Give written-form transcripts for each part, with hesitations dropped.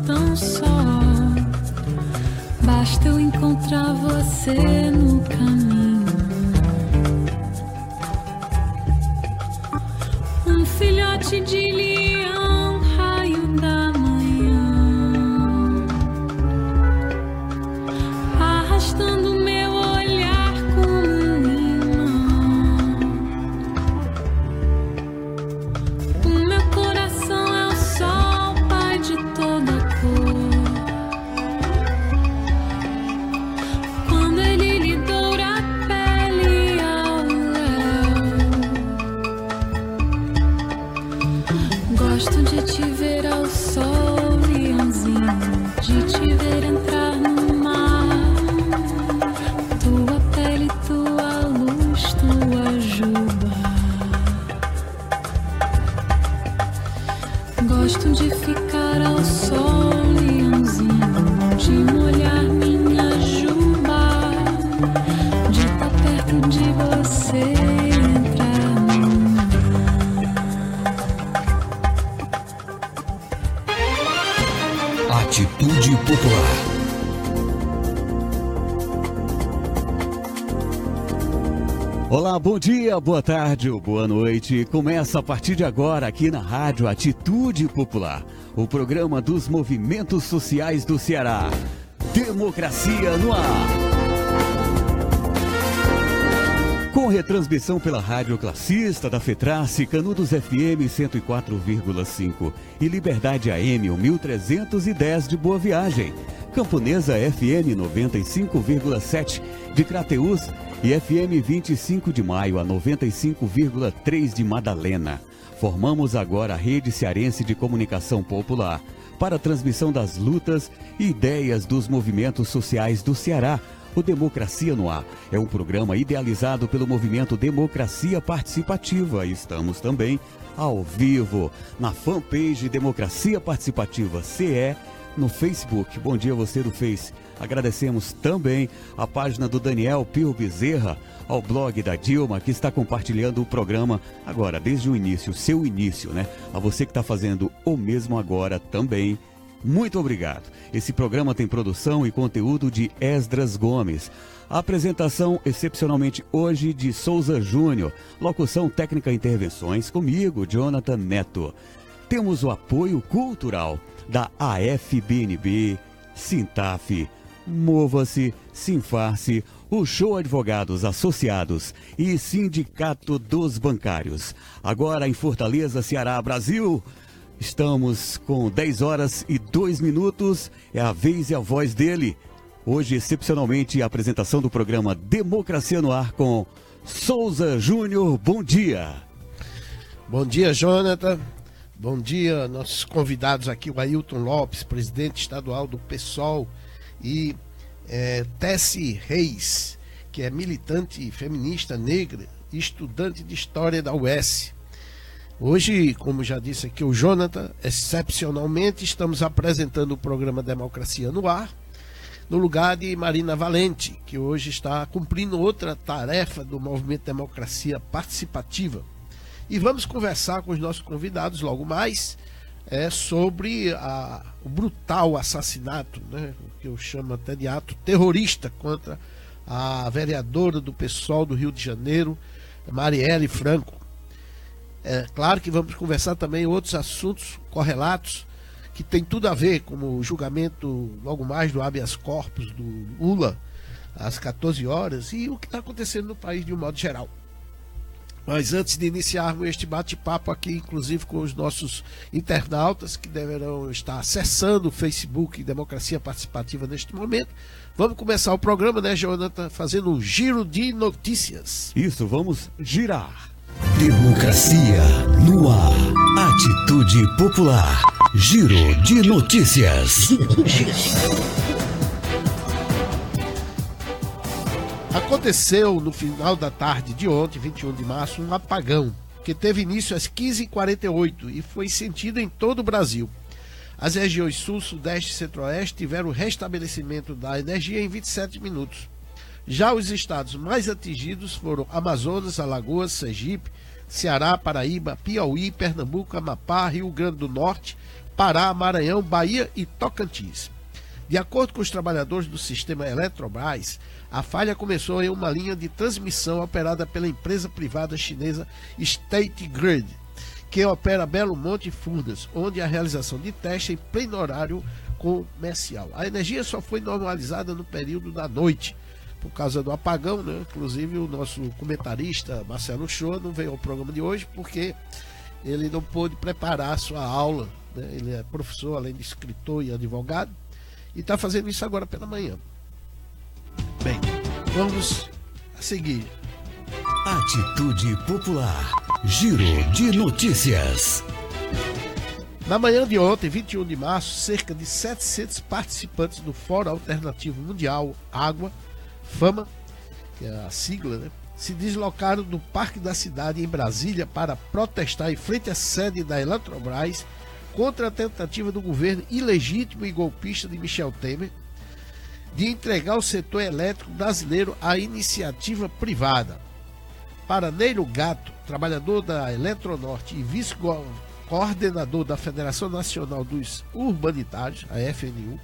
tão só. Basta eu encontrar você no caminho. Um filhote de leão, raio da manhã, arrastando meu olhar como um imã. O meu coração é o sol, pai de toda cor. Quando ele lhe doura a pele ao léu, gosto de te ver ao sol, leãozinho, de te ver entrar no mar. Tua pele, tua luz, tua juba. Gosto de ficar ao sol, leãozinho, de molhar minha juba, de estar perto de você e entrar no mar. Atitude Popular. Olá, bom dia, boa tarde ou boa noite. Começa a partir de agora aqui na Rádio Atitude Popular, o programa dos movimentos sociais do Ceará. Democracia no ar. Com retransmissão pela Rádio Classista da FETRACE, Canudos FM 104,5 e Liberdade AM 1310 de Boa Viagem, Camponesa FM 95,7 de Crateús e FM 25 de Maio a 95,3 de Madalena. Formamos agora a Rede Cearense de Comunicação Popular para a transmissão das lutas e ideias dos movimentos sociais do Ceará. O Democracia no Ar é um programa idealizado pelo movimento Democracia Participativa. Estamos também ao vivo na fanpage Democracia Participativa CE no Facebook. Bom dia você do Face. Agradecemos também a página do Daniel Pio Bezerra, ao blog da Dilma, que está compartilhando o programa agora, desde o início, seu início, né? A você que está fazendo o mesmo agora também. Muito obrigado. Esse programa tem produção e conteúdo de Esdras Gomes. A apresentação, excepcionalmente hoje, de Souza Júnior. Locução técnica e intervenções comigo, Jonathan Neto. Temos o apoio cultural da AFBNB, Sintaf, Mova-se, Sinfarce, o Show Advogados Associados e Sindicato dos Bancários. Agora em Fortaleza, Ceará, Brasil. Estamos com 10 horas e 2 minutos, é a vez e a voz dele. Hoje, excepcionalmente, a apresentação do programa Democracia no Ar com Souza Júnior. Bom dia. Bom dia, Jonathan. Bom dia, nossos convidados aqui, o Ailton Lopes, presidente estadual do PSOL, e Tessie Reis, que é militante feminista negra e estudante de História da UES. Hoje, como já disse aqui o Jonathan, excepcionalmente estamos apresentando o programa Democracia no Ar, no lugar de Marina Valente, que hoje está cumprindo outra tarefa do movimento Democracia Participativa. E vamos conversar com os nossos convidados logo mais sobre o brutal assassinato, né, que eu chamo até de ato terrorista contra a vereadora do PSOL do Rio de Janeiro, Marielle Franco. É claro que vamos conversar também outros assuntos correlatos que tem tudo a ver, como o julgamento logo mais do habeas corpus do Lula às 14 horas e o que está acontecendo no país de um modo geral. Mas antes de iniciarmos este bate-papo aqui, inclusive com os nossos internautas que deverão estar acessando o Facebook Democracia Participativa neste momento, vamos começar o programa, né, Jonathan, fazendo um giro de notícias. Isso, vamos girar. Democracia no ar. Atitude Popular. Giro de notícias. Aconteceu no final da tarde de ontem, 21 de março, um apagão que teve início às 15h48 e foi sentido em todo o Brasil. As regiões sul, sudeste e centro-oeste tiveram restabelecimento da energia em 27 minutos. Já os estados mais atingidos foram Amazonas, Alagoas, Sergipe, Ceará, Paraíba, Piauí, Pernambuco, Amapá, Rio Grande do Norte, Pará, Maranhão, Bahia e Tocantins. De acordo com os trabalhadores do sistema Eletrobras, a falha começou em uma linha de transmissão operada pela empresa privada chinesa State Grid, que opera Belo Monte e Furnas, onde a realização de teste em pleno horário comercial. A energia só foi normalizada no período da noite, por causa do apagão, né? Inclusive o nosso comentarista Marcelo Shoa não veio ao programa de hoje porque ele não pôde preparar a sua aula, né? Ele é professor, além de escritor e advogado, e está fazendo isso agora pela manhã. Bem, vamos a seguir. Atitude Popular. Giro de notícias. Na manhã de ontem, 21 de março, cerca de 700 participantes do Fórum Alternativo Mundial Água, FAMA, que é a sigla, né, se deslocaram do Parque da Cidade em Brasília para protestar em frente à sede da Eletrobras contra a tentativa do governo ilegítimo e golpista de Michel Temer de entregar o setor elétrico brasileiro à iniciativa privada. Para Neiro Gato, trabalhador da Eletronorte e vice-coordenador da Federação Nacional dos Urbanitários, a FNU,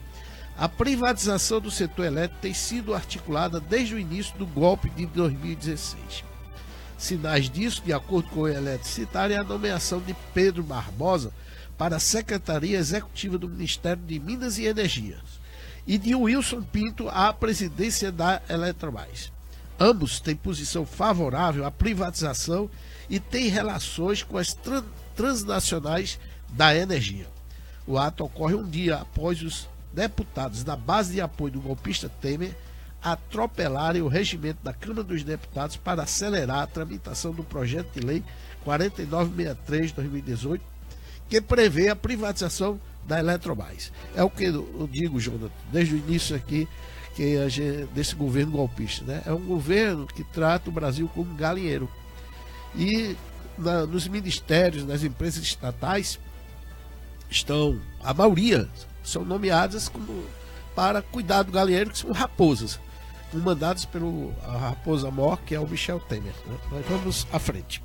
a privatização do setor elétrico tem sido articulada desde o início do golpe de 2016. Sinais disso, de acordo com o eletricitário, é a nomeação de Pedro Barbosa para a Secretaria Executiva do Ministério de Minas e Energia e de Wilson Pinto à presidência da Eletrobras. Ambos têm posição favorável à privatização e têm relações com as transnacionais da energia. O ato ocorre um dia após os deputados da base de apoio do golpista Temer atropelarem o regimento da Câmara dos Deputados para acelerar a tramitação do projeto de lei 4963/2018, que prevê a privatização da Eletrobras. É o que eu digo, Jonathan, desde o início aqui, que desse governo golpista, né? É um governo que trata o Brasil como galinheiro. E nos ministérios, nas empresas estatais, a maioria são nomeadas para cuidar do galinheiro, que são raposas, comandadas pelo raposa mor, que é o Michel Temer, né? Mas vamos à frente.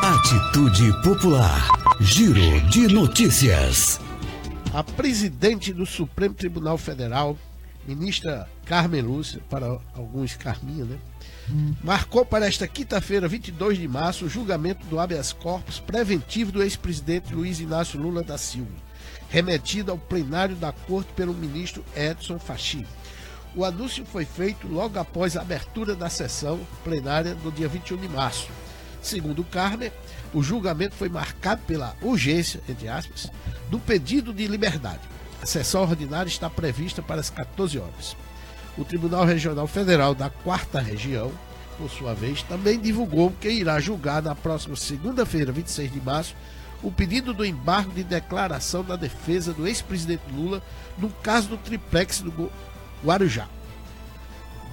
Atitude Popular. Giro de notícias. A presidente do Supremo Tribunal Federal, ministra Carmen Lúcia, para alguns Carminha, né? Marcou para esta quinta-feira, 22 de março, o julgamento do habeas corpus preventivo do ex-presidente Luiz Inácio Lula da Silva, remetido ao plenário da Corte pelo ministro Edson Fachin. O anúncio foi feito logo após a abertura da sessão plenária no dia 21 de março. Segundo Carmen, o julgamento foi marcado pela urgência, entre aspas, do pedido de liberdade. A sessão ordinária está prevista para as 14 horas. O Tribunal Regional Federal da 4ª Região, por sua vez, também divulgou que irá julgar na próxima segunda-feira, 26 de março, o pedido do embargo de declaração da defesa do ex-presidente Lula no caso do triplex do Guarujá.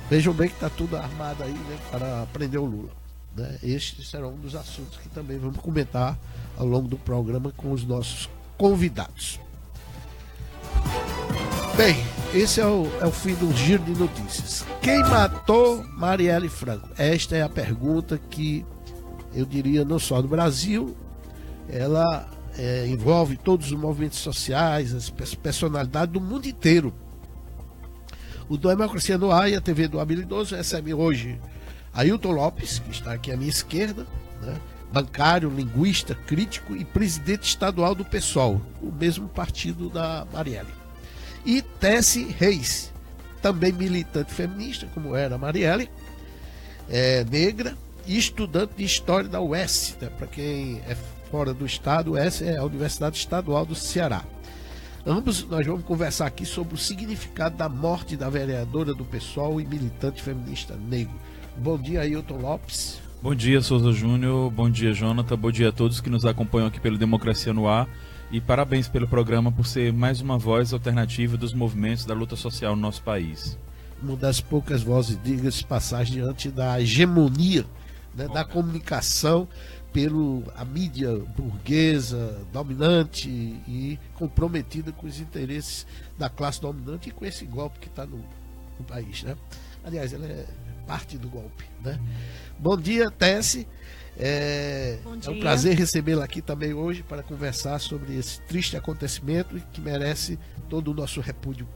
Vejam bem que está tudo armado aí, né, para prender o Lula, né? Este será um dos assuntos que também vamos comentar ao longo do programa com os nossos convidados. Bem, esse é o fim do giro de notícias. Quem matou Marielle Franco? Esta é a pergunta que eu diria não só no Brasil, ela envolve todos os movimentos sociais, as personalidades do mundo inteiro. O Democracia no Ar e a TV do Habilidoso recebe hoje Ailton Lopes, que está aqui à minha esquerda, né? Bancário, linguista, crítico e presidente estadual do PSOL, o mesmo partido da Marielle. E Tessie Reis, também militante feminista, como era a Marielle, negra e estudante de História da UES, né? Para quem é fora do estado, UES é a Universidade Estadual do Ceará. Ambos nós vamos conversar aqui sobre o significado da morte da vereadora do PSOL e militante feminista negro. Bom dia, Ailton Lopes. Bom dia, Souza Júnior. Bom dia, Jonathan. Bom dia a todos que nos acompanham aqui pelo Democracia no Ar. E parabéns pelo programa por ser mais uma voz alternativa dos movimentos da luta social no nosso país. Uma das poucas vozes, diga-se passagem, diante da hegemonia, né, da comunicação a mídia burguesa, dominante e comprometida com os interesses da classe dominante e com esse golpe que está no país, né? Aliás, ela é parte do golpe, né? Bom dia, Tessie. É Bom um dia. prazer recebê-la aqui também hoje para conversar sobre esse triste acontecimento que merece todo o nosso repúdio.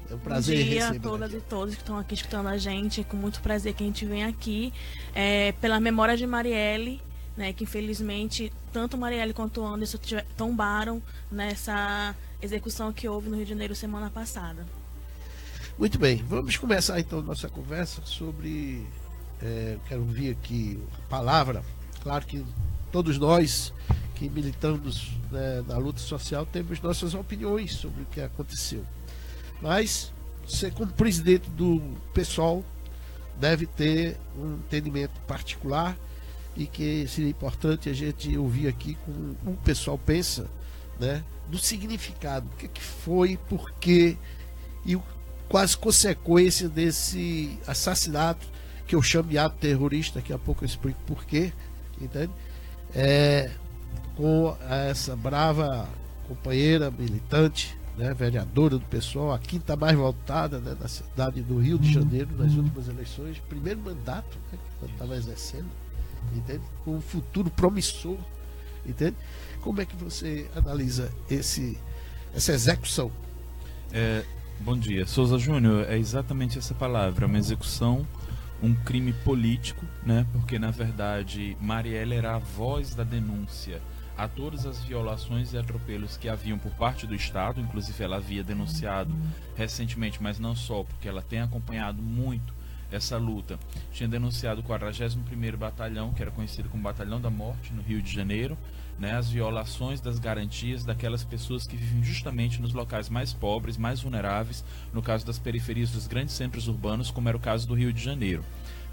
É um prazer Bom dia a recebê-la todas aqui. e todos que estão aqui escutando a gente. É com muito prazer que a gente vem aqui pela memória de Marielle, né, que infelizmente tanto Marielle quanto Anderson tombaram nessa execução que houve no Rio de Janeiro semana passada. Muito bem, vamos começar então nossa conversa sobre. Quero ouvir aqui a palavra. Claro que todos nós que militamos, né, na luta social temos nossas opiniões sobre o que aconteceu. Mas você, como presidente do PSOL, deve ter um entendimento particular e que seria importante a gente ouvir aqui como o pessoal pensa, né, do significado, o que foi, por quê e quais consequências desse assassinato, que eu chamo de ato terrorista, daqui a pouco eu explico por quê, entende? Com essa brava companheira militante, né, vereadora do PSOL, a quinta mais votada, né, na cidade do Rio de Janeiro nas últimas eleições, primeiro mandato, né, que ela estava exercendo, entende? Com um futuro promissor, entende? Como é que você analisa essa execução? Bom dia, Souza Júnior, é exatamente essa palavra, uma execução, um crime político, né? Porque na verdade Marielle era a voz da denúncia a todas as violações e atropelos que haviam por parte do Estado. Inclusive ela havia denunciado recentemente, mas não só, porque ela tem acompanhado muito essa luta. Tinha denunciado o 41º Batalhão, que era conhecido como Batalhão da Morte, no Rio de Janeiro, né, as violações das garantias daquelas pessoas que vivem justamente nos locais mais pobres, mais vulneráveis, no caso das periferias dos grandes centros urbanos, como era o caso do Rio de Janeiro.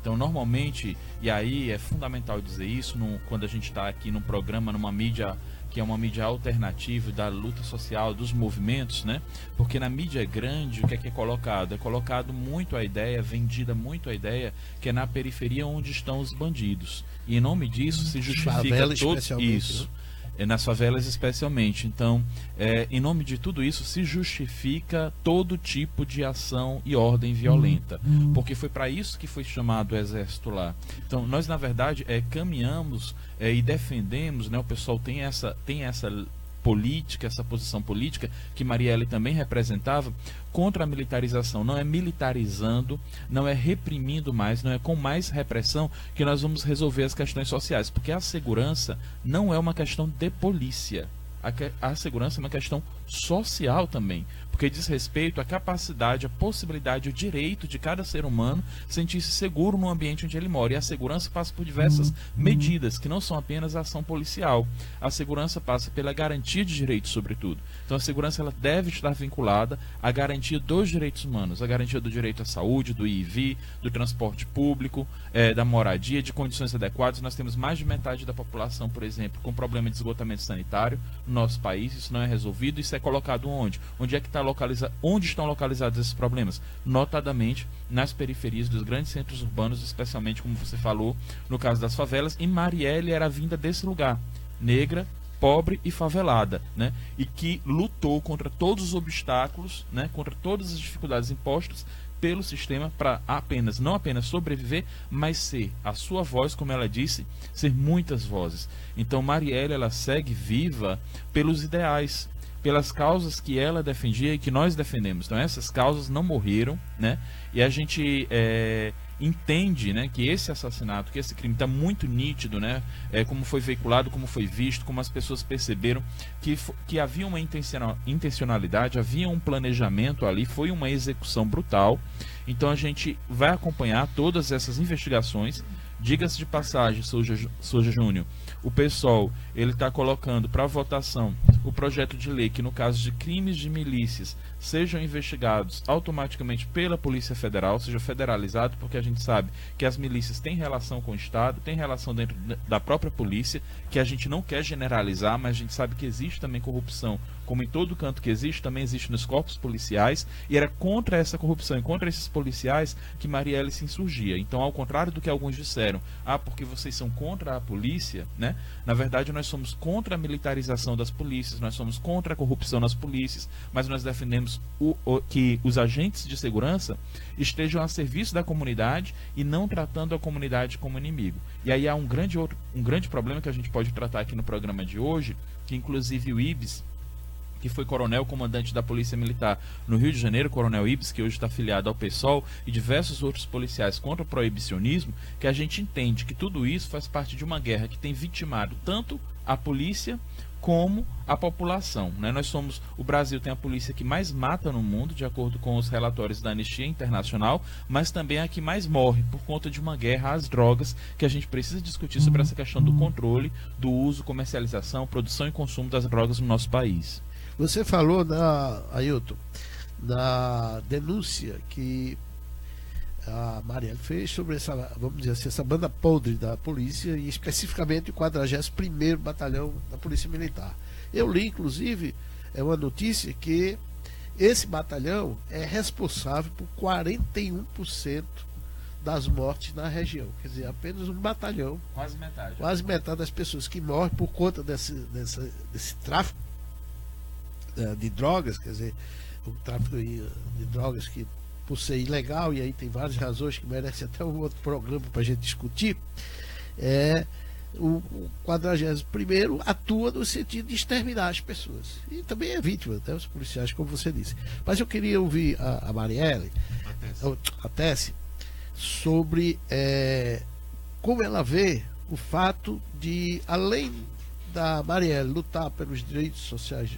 Então, normalmente, e aí é fundamental dizer isso, quando a gente está aqui num programa, numa mídia que é uma mídia alternativa da luta social, dos movimentos, né? Porque na mídia grande, o que é colocado? É colocado muito a ideia, vendida muito a ideia, que é na periferia onde estão os bandidos. E em nome disso se justifica todo isso. Nas favelas especialmente. Então, em nome de tudo isso, se justifica todo tipo de ação e ordem violenta. Porque foi para isso que foi chamado o Exército lá. Então, nós, na verdade, caminhamos e defendemos, né, o pessoal tem essa política, essa posição política que Marielle também representava, contra a militarização. Não é militarizando, não é reprimindo mais, não é com mais repressão que nós vamos resolver as questões sociais, porque a segurança não é uma questão de polícia. A segurança é uma questão social também, porque diz respeito à capacidade, à possibilidade, o direito de cada ser humano sentir-se seguro no ambiente onde ele mora. E a segurança passa por diversas medidas, que não são apenas a ação policial. A segurança passa pela garantia de direitos, sobretudo. Então a segurança ela deve estar vinculada à garantia dos direitos humanos, à garantia do direito à saúde, do IV, do transporte público, da moradia, de condições adequadas. Nós temos mais de metade da população, por exemplo, com problema de esgotamento sanitário no nosso país. Isso não é resolvido. Isso é colocado onde? Onde é que onde estão localizados esses problemas? Notadamente nas periferias dos grandes centros urbanos, especialmente, como você falou, no caso das favelas. E Marielle era vinda desse lugar, negra, pobre e favelada, né? E que lutou contra todos os obstáculos, né? Contra todas as dificuldades impostas pelo sistema para não apenas sobreviver, mas ser a sua voz, como ela disse, ser muitas vozes. Então Marielle ela segue viva pelos ideais, pelas causas que ela defendia e que nós defendemos. Então essas causas não morreram, né? E a gente entende, né, que esse assassinato, que esse crime está muito nítido, né? Como foi veiculado, como foi visto, como as pessoas perceberam que havia uma intencionalidade, havia um planejamento ali, foi uma execução brutal. Então a gente vai acompanhar todas essas investigações. Diga-se de passagem, Souza Júnior, o PSOL ele está colocando para votação o projeto de lei que, no caso de crimes de milícias, sejam investigados automaticamente pela Polícia Federal, seja federalizado, porque a gente sabe que as milícias têm relação com o Estado, têm relação dentro da própria polícia, que a gente não quer generalizar, mas a gente sabe que existe também corrupção como em todo canto que existe, também existe nos corpos policiais, e era contra essa corrupção e contra esses policiais que Marielle se insurgia. Então, ao contrário do que alguns disseram, porque vocês são contra a polícia, né? Na verdade, nós somos contra a militarização das polícias, nós somos contra a corrupção nas polícias, mas nós defendemos que os agentes de segurança estejam a serviço da comunidade e não tratando a comunidade como inimigo. E aí há um grande problema que a gente pode tratar aqui no programa de hoje, que inclusive o Ibis, que foi coronel comandante da Polícia Militar no Rio de Janeiro, coronel Ibis, que hoje está afiliado ao PSOL, e diversos outros policiais contra o proibicionismo, que a gente entende que tudo isso faz parte de uma guerra que tem vitimado tanto a polícia como a população, né? O Brasil tem a polícia que mais mata no mundo, de acordo com os relatórios da Anistia Internacional, mas também a que mais morre por conta de uma guerra às drogas, que a gente precisa discutir sobre essa questão do controle, do uso, comercialização, produção e consumo das drogas no nosso país. Você falou, Ailton, da denúncia que a Marielle fez sobre essa, vamos dizer assim, essa banda podre da polícia, e especificamente o 41º Batalhão da Polícia Militar. Eu li, inclusive, uma notícia que esse batalhão é responsável por 41% das mortes na região. Quer dizer, apenas um batalhão. Quase metade das pessoas que morrem por conta desse tráfico de drogas, quer dizer, o tráfico de drogas que por ser ilegal, e aí tem várias razões que merecem até um outro programa para a gente discutir, o 41º atua no sentido de exterminar as pessoas. E também é vítima, até os policiais, como você disse. Mas eu queria ouvir a Marielle, a Tessie, sobre como ela vê o fato de, além da Marielle lutar pelos direitos sociais,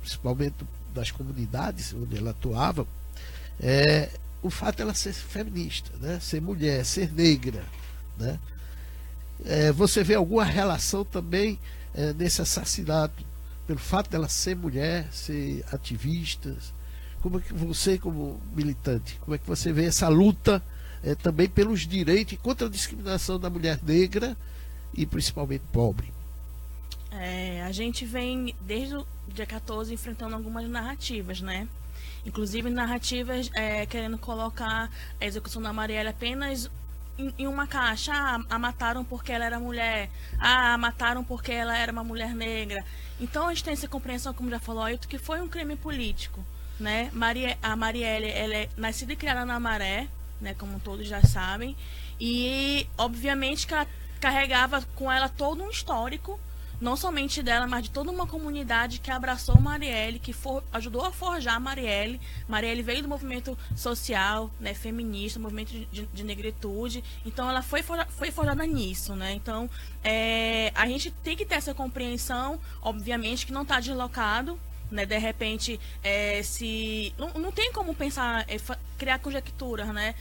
principalmente das comunidades onde ela atuava, o fato de ela ser feminista, né? Ser mulher, ser negra, né? Você vê alguma relação também nesse assassinato, pelo fato dela ser mulher, ser ativista? Como é que você, como militante, como é que você vê essa luta também pelos direitos e contra a discriminação da mulher negra e principalmente pobre? A gente vem desde o dia 14 enfrentando algumas narrativas, né? Inclusive narrativas querendo colocar a execução da Marielle apenas em uma caixa. A mataram porque ela era mulher, a mataram porque ela era uma mulher negra. Então a gente tem essa compreensão, como já falou Ailton, que foi um crime político, né? A Marielle, ela é nascida e criada na Maré, né, como todos já sabem, e obviamente que ela carregava com ela todo um histórico, não somente dela, mas de toda uma comunidade que abraçou Marielle, que ajudou a forjar a Marielle. Marielle veio do movimento social, né, feminista, movimento de negritude, então ela foi forjada nisso, né? Então a gente tem que ter essa compreensão, obviamente que não está deslocado, né? De repente, não tem como pensar, criar conjecturas, né?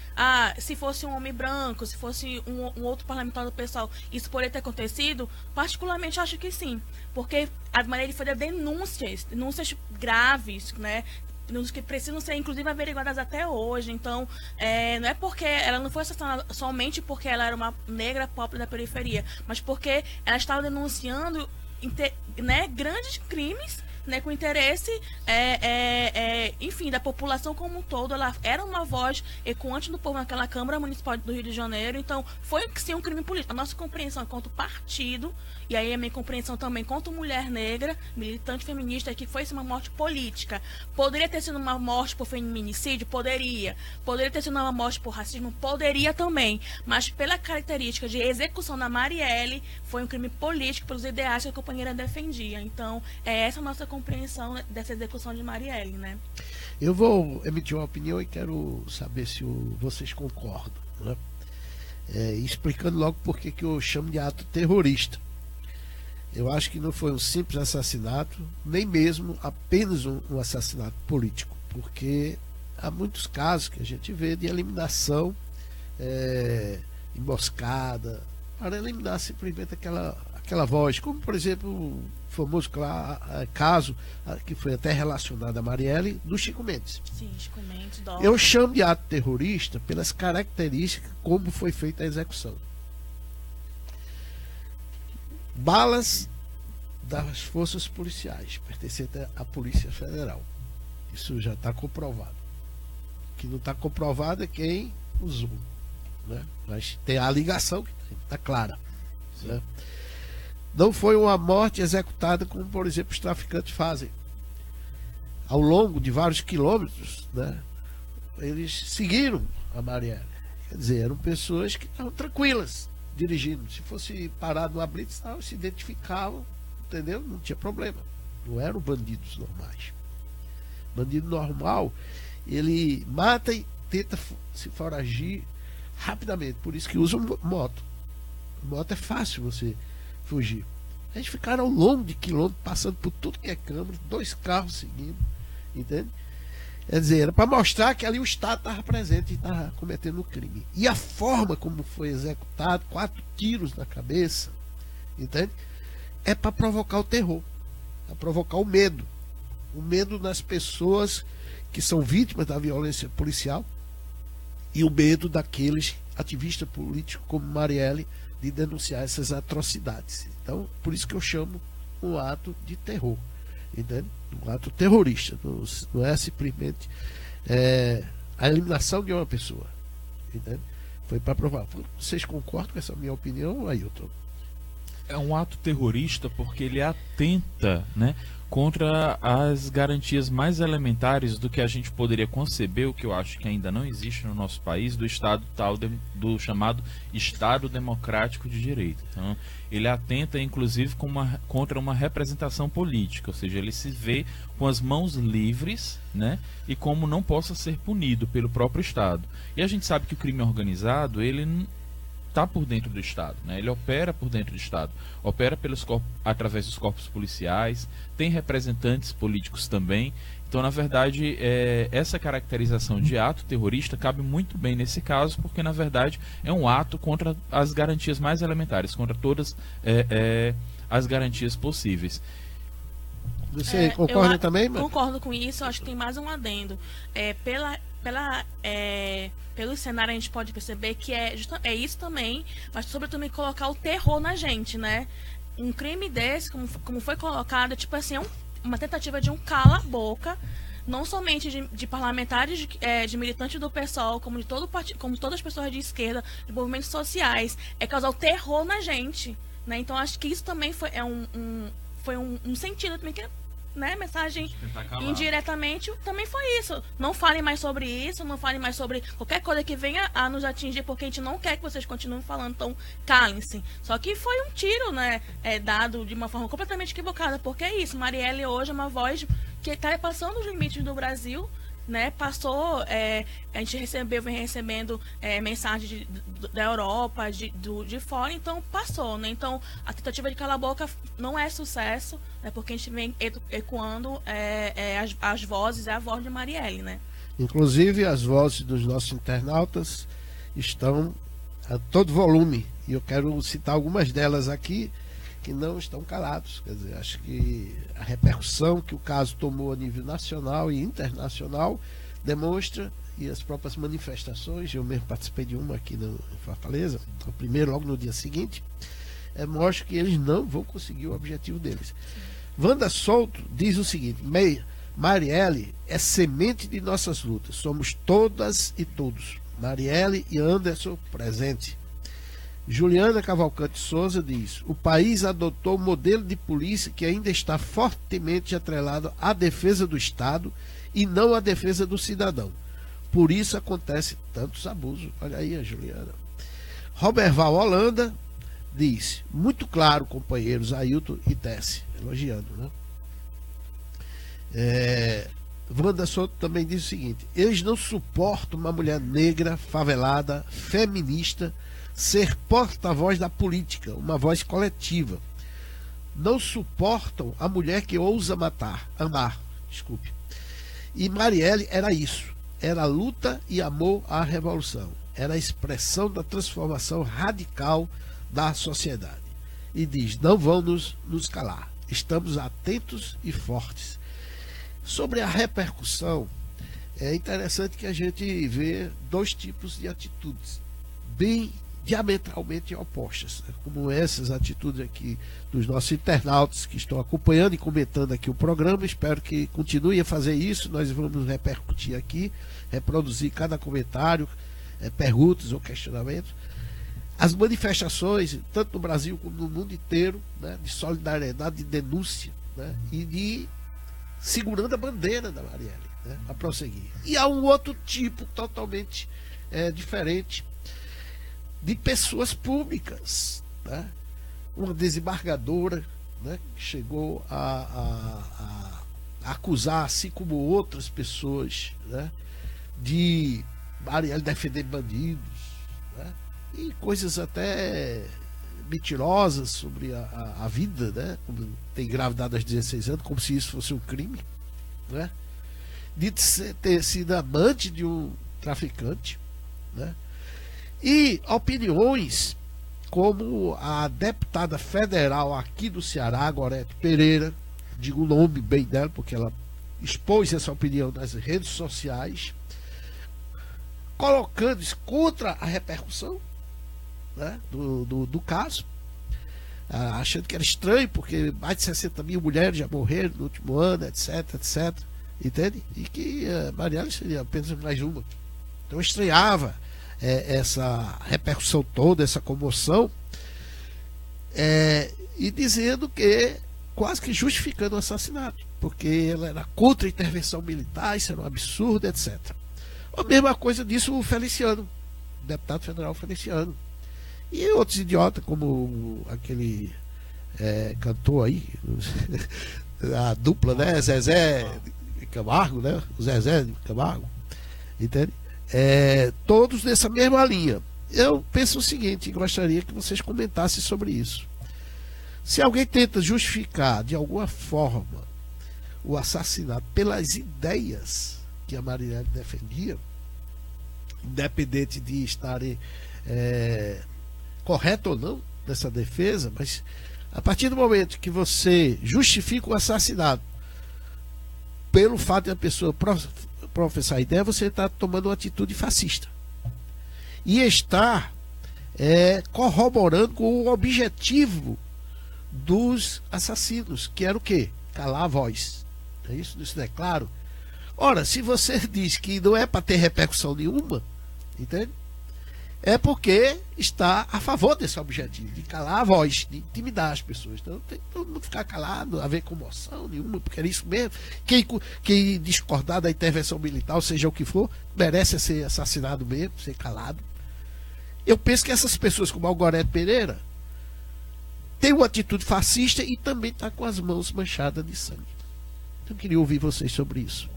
Se fosse um homem branco, se fosse um outro parlamentar do pessoal, isso poderia ter acontecido? Particularmente, acho que sim, porque a Marielle foi de denúncias graves, né? Que precisam ser, inclusive, averiguadas até hoje. Então, não é porque ela não foi assassinada somente porque ela era uma negra pobre da periferia, mas porque ela estava denunciando, né, grandes crimes, né, com interesse, enfim, da população como um todo. Ela era uma voz ecoante do povo naquela Câmara Municipal do Rio de Janeiro. Então, foi sim um crime político. A nossa compreensão enquanto partido, e aí a minha compreensão também enquanto mulher negra, militante feminista, é que foi uma morte política. Poderia ter sido uma morte por feminicídio? Poderia. Poderia ter sido uma morte por racismo? Poderia também. Mas pela característica de execução da Marielle, foi um crime político pelos ideais que a companheira defendia. Então, essa a nossa compreensão dessa execução de Marielle, né? Eu vou emitir uma opinião e quero saber se vocês concordam, né? Explicando logo por que eu chamo de ato terrorista. Eu acho que não foi um simples assassinato, nem mesmo apenas um assassinato político, porque há muitos casos que a gente vê de eliminação emboscada, para eliminar simplesmente aquela voz, como por exemplo o famoso caso que foi até relacionado a Marielle, do Chico Mendes. Sim, Chico Mendes, eu chamo de ato terrorista pelas características como foi feita a execução. Balas das forças policiais, pertencente à Polícia Federal. Isso já está comprovado. O que não está comprovado é quem usou, né? Mas tem a ligação que está clara, né? Não foi uma morte executada como, por exemplo, os traficantes fazem. Ao longo de vários quilômetros, né, eles seguiram a Marielle. Quer dizer, eram pessoas que estavam tranquilas dirigindo. Se fosse parado numa blitz, se identificavam, entendeu? Não tinha problema. Não eram bandidos normais. Bandido normal, ele mata e tenta se foragir rapidamente. Por isso que usam moto. Moto é fácil você fugir. Eles ficaram ao longo de quilômetros, passando por tudo que é câmera, 2 carros seguindo, entende? Quer dizer, era para mostrar que ali o Estado estava presente e estava cometendo um crime. E a forma como foi executado, 4 tiros na cabeça, entende? É para provocar o terror, para provocar o medo nas pessoas que são vítimas da violência policial e o medo daqueles ativistas políticos como Marielle de denunciar essas atrocidades. Então, por isso que eu chamo um ato de terror, entende? Um ato terrorista. Não é simplesmente a eliminação de uma pessoa, entende? Foi para provar. Vocês concordam com essa minha opinião, Ailton? É um ato terrorista porque ele atenta, né, contra as garantias mais elementares do que a gente poderia conceber, o que eu acho que ainda não existe no nosso país, do Estado do chamado Estado Democrático de Direito. Então, ele atenta, inclusive, contra uma representação política, ou seja, ele se vê com as mãos livres, né, e como não possa ser punido pelo próprio Estado. E a gente sabe que o crime organizado, ele está por dentro do Estado, né? Ele opera por dentro do Estado, opera através dos corpos policiais, tem representantes políticos também. Então, na verdade, essa caracterização de ato terrorista cabe muito bem nesse caso, porque, na verdade, é um ato contra as garantias mais elementares, contra todas as garantias possíveis. Você concorda também, mano? Concordo com isso, acho que tem mais um adendo. Pelo cenário a gente pode perceber que é isso também, mas sobretudo também colocar o terror na gente, né? Um crime desse, como foi colocado, tipo assim, é uma tentativa de um cala-boca, não somente de parlamentares, de militantes do PSOL, como de como todas as pessoas de esquerda, de movimentos sociais, é causar o terror na gente, né? Então acho que isso também foi um sentido também que, né, mensagem indiretamente também foi isso. Não falem mais sobre isso, não falem mais sobre qualquer coisa que venha a nos atingir, porque a gente não quer que vocês continuem falando, então calem-se. Só que foi um tiro, né, dado de uma forma completamente equivocada, porque é isso, Marielle hoje é uma voz que está passando os limites do Brasil, né, passou, a gente vem recebendo mensagens da Europa, de fora, então passou, né? Então a tentativa de calar a boca não é sucesso, né, porque a gente vem ecoando as vozes, a voz de Marielle, né? Inclusive as vozes dos nossos internautas estão a todo volume, e eu quero citar algumas delas aqui que não estão calados. Quer dizer, acho que a repercussão que o caso tomou a nível nacional e internacional demonstra, e as próprias manifestações, eu mesmo participei de uma aqui em Fortaleza, o primeiro logo no dia seguinte, mostra que eles não vão conseguir o objetivo deles. Wanda Souto diz o seguinte: Marielle é semente de nossas lutas, somos todas e todos. Marielle e Anderson presente. Juliana Cavalcante Souza diz: o país adotou um modelo de polícia que ainda está fortemente atrelado à defesa do Estado e não à defesa do cidadão. Por isso acontece tantos abusos. Olha aí a Juliana. Roberval Holanda diz: muito claro, companheiros Ailton e Tessie, elogiando, né? Wanda Souto também diz o seguinte: eles não suportam uma mulher negra, favelada, feminista ser porta-voz da política, uma voz coletiva. Não suportam a mulher que ousa amar. E Marielle era isso. Era luta e amor à revolução. Era a expressão da transformação radical da sociedade. E diz: não vão nos calar. Estamos atentos e fortes. Sobre a repercussão, é interessante que a gente vê 2 tipos de atitudes bem diametralmente opostas, né? Como essas atitudes aqui dos nossos internautas que estão acompanhando e comentando aqui o programa. Espero que continue a fazer isso. Nós vamos repercutir aqui, reproduzir cada comentário, perguntas ou questionamentos. As manifestações, tanto no Brasil como no mundo inteiro, né, de solidariedade, de denúncia, né, e de segurando a bandeira da Marielle, né, a prosseguir. E há um outro tipo totalmente diferente de pessoas públicas, né? Uma desembargadora, né, que chegou a acusar, assim como outras pessoas, né, de Marielle defender bandidos, né, e coisas até mentirosas sobre a vida, né, como ter engravidado aos 16 anos, como se isso fosse um crime, né, de ter sido amante de um traficante, né, e opiniões como a deputada federal aqui do Ceará, Gorete Pereira, digo o nome bem dela porque ela expôs essa opinião nas redes sociais, colocando isso contra a repercussão, né, do caso, achando que era estranho porque mais de 60 mil mulheres já morreram no último ano, etc, entende? E que a Marielle seria apenas mais uma. Então eu estranhava essa repercussão toda, essa comoção, e dizendo que, quase que justificando o assassinato, porque ela era contra a intervenção militar, isso era um absurdo, etc. A mesma coisa disse o Feliciano, o deputado federal Feliciano, e outros idiotas como aquele cantor aí, a dupla, né, Zezé Camargo, né, o Zezé Camargo, entende? Todos nessa mesma linha. Eu penso o seguinte, e gostaria que vocês comentassem sobre isso. Se alguém tenta justificar de alguma forma o assassinato pelas ideias que a Marielle defendia, independente de estarem correto ou não nessa defesa, mas a partir do momento que você justifica o assassinato pelo fato de a pessoa professar a ideia, você está tomando uma atitude fascista e está corroborando com o objetivo dos assassinos, que era o quê? Calar a voz. É isso? Isso não é claro? Ora, se você diz que não é para ter repercussão nenhuma, entende? É porque está a favor desse objetivo, de calar a voz, de intimidar as pessoas. Então tem que todo mundo ficar calado, haver comoção nenhuma, porque era isso mesmo. Quem discordar da intervenção militar, ou seja o que for, merece ser assassinado mesmo, ser calado. Eu penso que essas pessoas, como Gorete Pereira, têm uma atitude fascista e também está com as mãos manchadas de sangue. Então eu queria ouvir vocês sobre isso.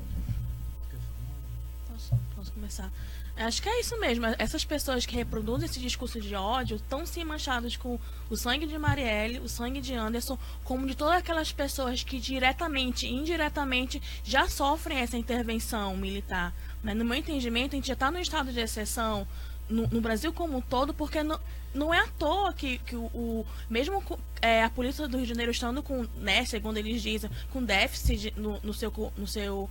Posso começar? Acho que é isso mesmo. Essas pessoas que reproduzem esse discurso de ódio estão sim manchadas com o sangue de Marielle, o sangue de Anderson, como de todas aquelas pessoas que diretamente e indiretamente já sofrem essa intervenção militar. Né? No meu entendimento, a gente já está no estado de exceção no Brasil como um todo, porque não é à toa que mesmo a polícia do Rio de Janeiro estando com, né, segundo eles dizem, com déficit no seu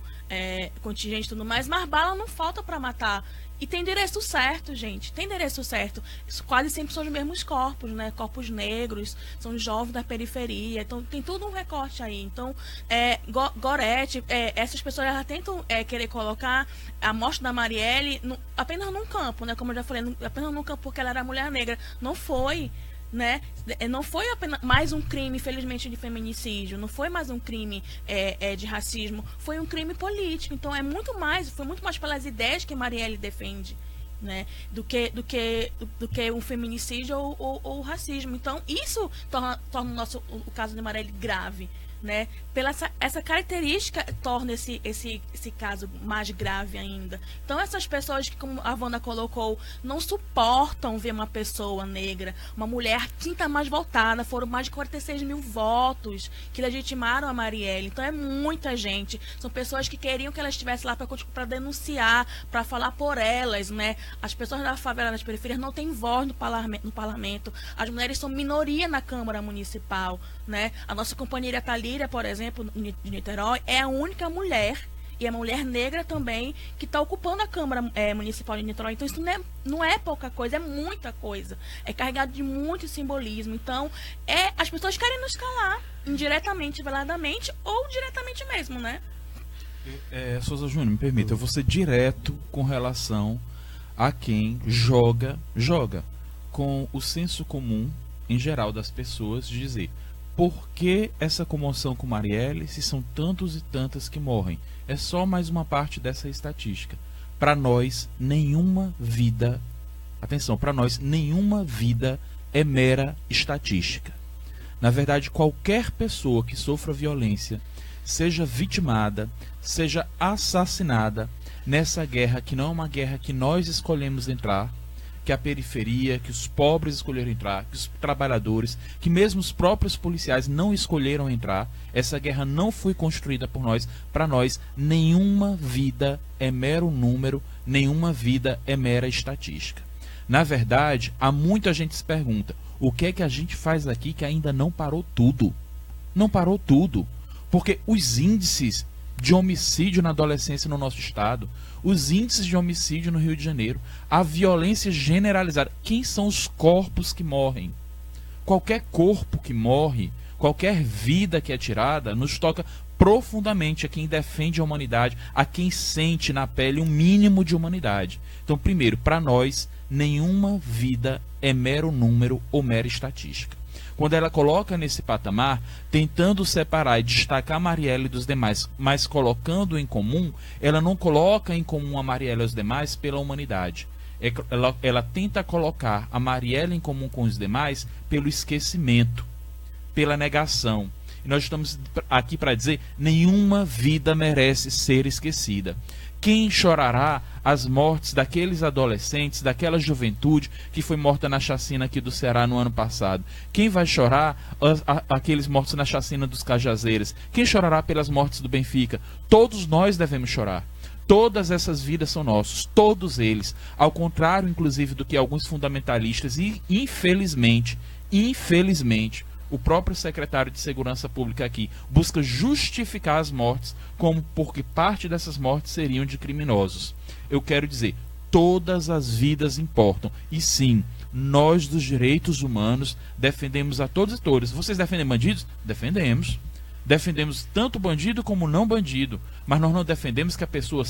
contingente e tudo mais, mas bala não falta para matar. E tem endereço certo, gente. Tem endereço certo. Isso quase sempre são os mesmos corpos, né? Corpos negros, são jovens da periferia. Então tem tudo um recorte aí. Então, Gorete, essas pessoas já tentam querer colocar a morte da Marielle apenas num campo, né? Como eu já falei, apenas num campo porque ela era mulher negra. Não foi, né? Não foi apenas mais um crime, infelizmente, de feminicídio, não foi mais um crime de racismo, foi um crime político. Então foi muito mais pelas ideias que Marielle defende, né, do que um feminicídio ou o racismo. Então isso torna o caso de Marielle grave, né? Pela essa característica torna esse caso mais grave ainda. Então essas pessoas que, como a Wanda colocou, não suportam ver uma pessoa negra, uma mulher quinta mais votada, foram mais de 46 mil votos que legitimaram a Marielle. Então é muita gente, são pessoas que queriam que ela estivesse lá para denunciar, para falar por elas, né? As pessoas da favela, das periferias, não têm voz no parlamento, as mulheres são minoria na Câmara Municipal, né? A nossa companheira Thalíria, por exemplo, de Niterói, é a única mulher e é uma mulher negra também que está ocupando a Câmara Municipal de Niterói. Então isso não é pouca coisa, é muita coisa. É carregado de muito simbolismo. Então, as pessoas querem nos calar, indiretamente, veladamente ou diretamente mesmo, né? Souza Júnior, me permita, eu vou ser direto com relação a quem joga com o senso comum em geral das pessoas, de dizer: por que essa comoção com Marielle se são tantos e tantas que morrem? É só mais uma parte dessa estatística. Para nós, nenhuma vida, atenção, para nós, nenhuma vida é mera estatística. Na verdade, qualquer pessoa que sofra violência, seja vitimada, seja assassinada nessa guerra, que não é uma guerra que nós escolhemos entrar, que a periferia, que os pobres escolheram entrar, que os trabalhadores, que mesmo os próprios policiais não escolheram entrar. Essa guerra não foi construída por nós. Para nós, nenhuma vida é mero número, nenhuma vida é mera estatística. Na verdade, há muita gente que se pergunta: o que é que a gente faz aqui que ainda não parou tudo? Não parou tudo. Porque os índices de homicídio na adolescência no nosso estado, os índices de homicídio no Rio de Janeiro, a violência generalizada. Quem são os corpos que morrem? Qualquer corpo que morre, qualquer vida que é tirada, nos toca profundamente a quem defende a humanidade, a quem sente na pele um mínimo de humanidade. Então, primeiro, para nós, nenhuma vida é mero número ou mera estatística. Quando ela coloca nesse patamar, tentando separar e destacar a Marielle dos demais, mas colocando em comum, ela não coloca em comum a Marielle e os demais pela humanidade. Ela tenta colocar a Marielle em comum com os demais pelo esquecimento, pela negação. E nós estamos aqui para dizer: nenhuma vida merece ser esquecida. Quem chorará as mortes daqueles adolescentes, daquela juventude que foi morta na chacina aqui do Ceará no ano passado? Quem vai chorar aqueles mortos na chacina dos Cajazeiras? Quem chorará pelas mortes do Benfica? Todos nós devemos chorar. Todas essas vidas são nossos, todos eles. Ao contrário, inclusive, do que alguns fundamentalistas, e infelizmente, o próprio secretário de Segurança Pública aqui busca justificar as mortes como porque parte dessas mortes seriam de criminosos. Eu quero dizer, todas as vidas importam. E sim, nós dos direitos humanos defendemos a todos e todas. Vocês defendem bandidos? Defendemos. Defendemos tanto bandido como não bandido, mas nós não defendemos que a pessoa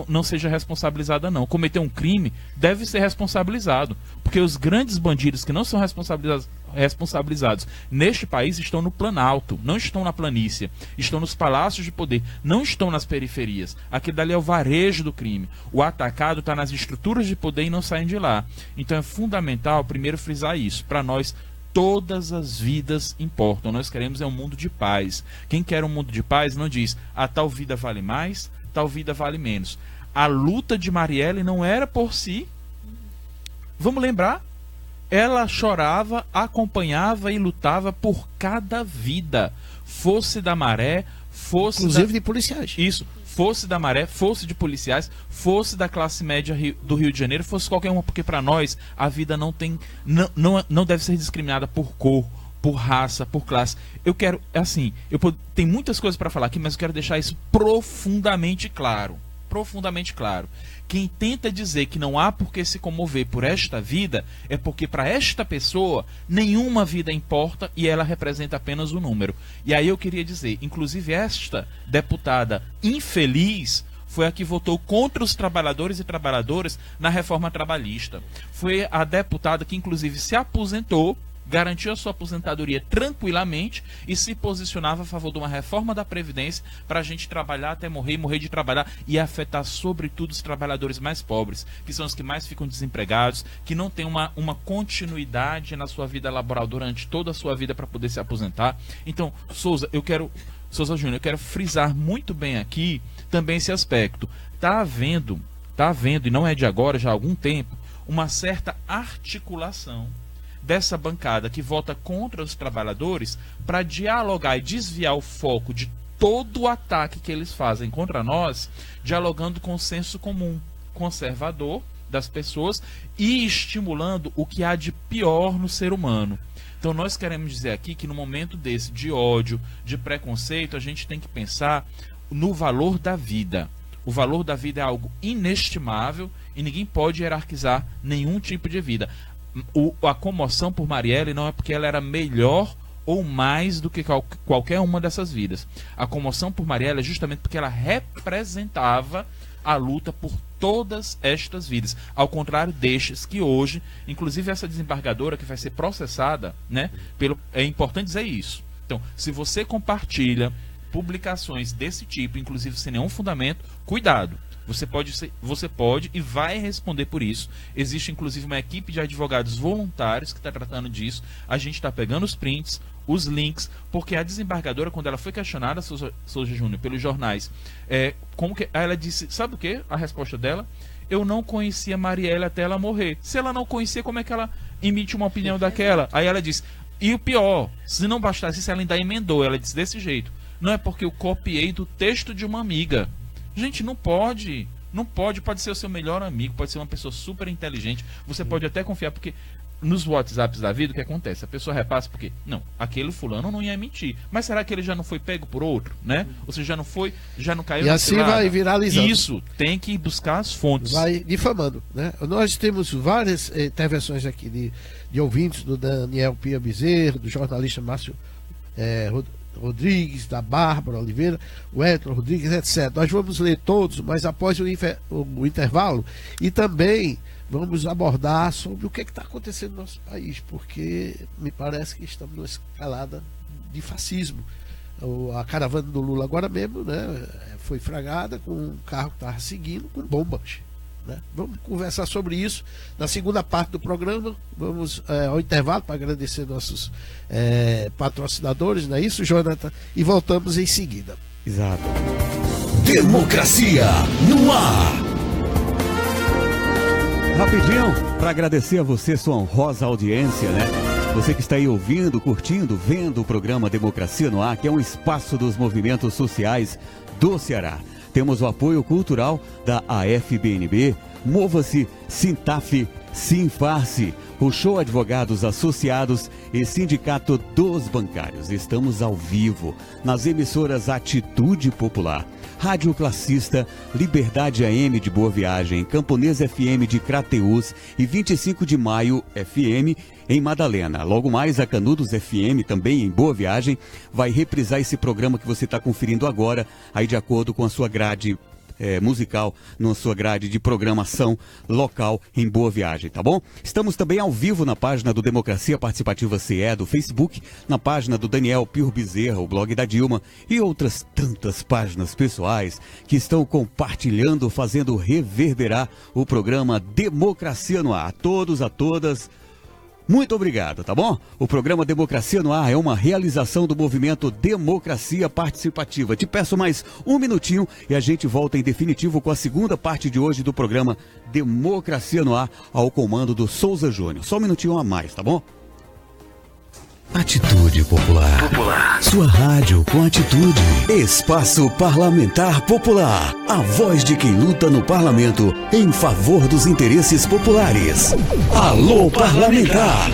não seja responsabilizada, não. Cometer um crime deve ser responsabilizado, porque os grandes bandidos que não são responsabilizados neste país estão no Planalto, não estão na planície, estão nos palácios de poder, não estão nas periferias. Aquilo dali é o varejo do crime. O atacado está nas estruturas de poder e não saem de lá. Então é fundamental primeiro frisar isso. Para nós, todas as vidas importam. Nós queremos um mundo de paz. Quem quer um mundo de paz não diz: a tal vida vale mais, tal vida vale menos. A luta de Marielle não era por si. Vamos lembrar? Ela chorava, acompanhava e lutava por cada vida. Fosse da Maré, fosse inclusive de policiais. Isso. Fosse da Maré, fosse de policiais, fosse da classe média do Rio de Janeiro, fosse qualquer uma, porque para nós a vida não deve ser discriminada por cor, por raça, por classe. Eu quero, tem muitas coisas para falar aqui, mas eu quero deixar isso profundamente claro. Profundamente claro. Quem tenta dizer que não há por que se comover por esta vida é porque para esta pessoa nenhuma vida importa e ela representa apenas um número. E aí eu queria dizer, inclusive esta deputada infeliz foi a que votou contra os trabalhadores e trabalhadoras na reforma trabalhista. Foi a deputada que inclusive se aposentou, garantiu a sua aposentadoria tranquilamente e se posicionava a favor de uma reforma da Previdência para a gente trabalhar até morrer de trabalhar e afetar sobretudo os trabalhadores mais pobres, que são os que mais ficam desempregados, que não têm uma continuidade na sua vida laboral durante toda a sua vida para poder se aposentar. Então, Souza Júnior, eu quero frisar muito bem aqui também esse aspecto. Tá havendo, e não é de agora, já há algum tempo, uma certa articulação dessa bancada que vota contra os trabalhadores para dialogar e desviar o foco de todo o ataque que eles fazem contra nós, dialogando com o senso comum conservador das pessoas e estimulando o que há de pior no ser humano. Então nós queremos dizer aqui que no momento desse de ódio, de preconceito, a gente tem que pensar no valor da vida. O valor da vida é algo inestimável e ninguém pode hierarquizar nenhum tipo de vida. A comoção por Marielle não é porque ela era melhor ou mais do que qualquer uma dessas vidas. A comoção por Marielle é justamente porque ela representava a luta por todas estas vidas, ao contrário destes que hoje, inclusive essa desembargadora que vai ser processada, né, é importante dizer isso. Então, se você compartilha publicações desse tipo, inclusive sem nenhum fundamento, cuidado. Você pode e vai responder por isso. Existe inclusive uma equipe de advogados voluntários que está tratando disso. A gente está pegando os prints, os links, porque a desembargadora, quando ela foi questionada, Souza Júnior, pelos jornais, ela disse, sabe o que? A resposta dela: eu não conhecia Marielle até ela morrer. Se ela não conhecia, como é que ela emite uma opinião daquela? Aí ela disse, e o pior, se não bastasse isso, ela ainda emendou. Ela disse desse jeito: não é porque eu copiei do texto de uma amiga. Gente, não pode. Não pode ser o seu melhor amigo, pode ser uma pessoa super inteligente. Você pode até confiar, porque nos WhatsApps da vida, o que acontece? A pessoa repassa porque, não, aquele fulano não ia mentir. Mas será que ele já não foi pego por outro, né? Ou seja, já não caiu e na assim cilada? Vai viralizando. Isso, tem que buscar as fontes. Vai difamando, né? Nós temos várias intervenções aqui de ouvintes, do Daniel Pia Bezerra, do jornalista Márcio Rodrigues, da Bárbara Oliveira, o Edson Rodrigues, etc. Nós vamos ler todos, mas após o intervalo, e também vamos abordar sobre o que está acontecendo no nosso país, porque me parece que estamos numa escalada de fascismo. A caravana do Lula agora mesmo, né, foi flagrada com um carro que estava seguindo com bombas, né? Vamos conversar sobre isso na segunda parte do programa. Vamos ao intervalo para agradecer nossos patrocinadores, não é isso, Jonathan? E voltamos em seguida. Exato. Democracia no ar. Rapidinho, para agradecer a você sua honrosa audiência, né? Você que está aí ouvindo, curtindo, vendo o programa Democracia no Ar, que é um espaço dos movimentos sociais do Ceará. Temos o apoio cultural da AFBNB, Mova-se, Sintaf, Sinfarce, o Show Advogados Associados e Sindicato dos Bancários. Estamos ao vivo nas emissoras Atitude Popular, Rádio Classista, Liberdade AM de Boa Viagem, Camponesa FM de Crateús e 25 de Maio FM em Madalena. Logo mais, a Canudos FM, também em Boa Viagem, vai reprisar esse programa que você está conferindo agora, aí de acordo com a sua grade musical, na sua grade de programação local em Boa Viagem, tá bom? Estamos também ao vivo na página do Democracia Participativa CE do Facebook, na página do Daniel Pio Bezerra, o blog da Dilma e outras tantas páginas pessoais que estão compartilhando, fazendo reverberar o programa Democracia no Ar. A todos, a todas, muito obrigado, tá bom? O programa Democracia no Ar é uma realização do movimento Democracia Participativa. Te peço mais um minutinho e a gente volta em definitivo com a segunda parte de hoje do programa Democracia no Ar, ao comando do Souza Júnior. Só um minutinho a mais, tá bom? Atitude Popular. Sua rádio com atitude. Espaço Parlamentar Popular. A voz de quem luta no parlamento em favor dos interesses populares. Alô Parlamentar.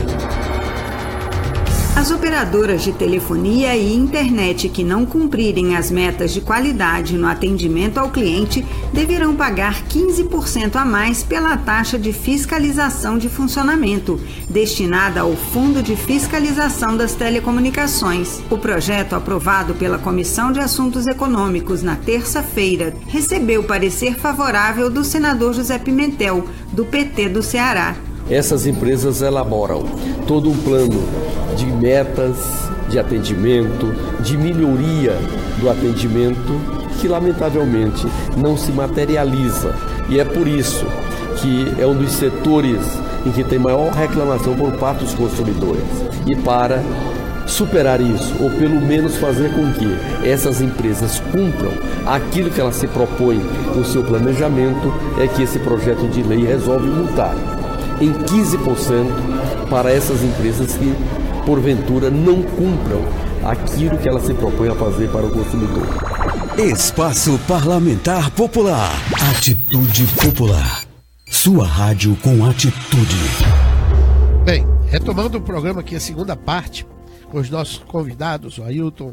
As operadoras de telefonia e internet que não cumprirem as metas de qualidade no atendimento ao cliente deverão pagar 15% a mais pela taxa de fiscalização de funcionamento, destinada ao Fundo de Fiscalização das Telecomunicações. O projeto, aprovado pela Comissão de Assuntos Econômicos na terça-feira, recebeu parecer favorável do senador José Pimentel, do PT do Ceará. Essas empresas elaboram todo um plano de metas, de atendimento, de melhoria do atendimento, que lamentavelmente não se materializa. E é por isso que é um dos setores em que tem maior reclamação por parte dos consumidores. E para superar isso, ou pelo menos fazer com que essas empresas cumpram aquilo que elas se propõem no seu planejamento, é que esse projeto de lei resolve multar em 15% para essas empresas que, porventura, não cumpram aquilo que ela se propõe a fazer para o consumidor. Espaço Parlamentar Popular. Atitude Popular. Sua rádio com atitude. Bem, retomando o programa aqui, a segunda parte, com os nossos convidados, o Ailton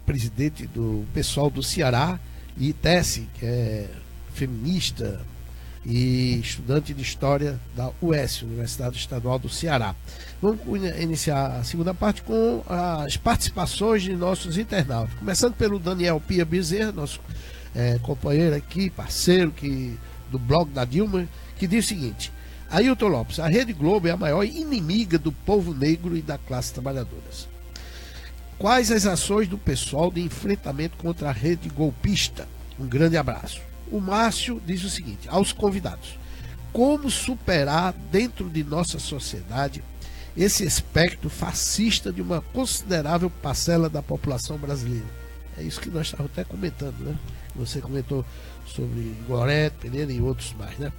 presidente do pessoal do Ceará, e Tessie, que é feminista e estudante de História da UES, Universidade Estadual do Ceará. Vamos iniciar a segunda parte com as participações de nossos internautas. Começando pelo Daniel Pia Bezerra, nosso companheiro aqui, parceiro do blog da Dilma, que diz o seguinte: Ailton Lopes, a Rede Globo é a maior inimiga do povo negro e da classe trabalhadora. Quais as ações do pessoal de enfrentamento contra a rede golpista? Um grande abraço. O Márcio diz o seguinte aos convidados: como superar dentro de nossa sociedade esse espectro fascista de uma considerável parcela da população brasileira? É isso que nós estávamos até comentando, né? Você comentou sobre Gorete, Pereira e outros mais, né?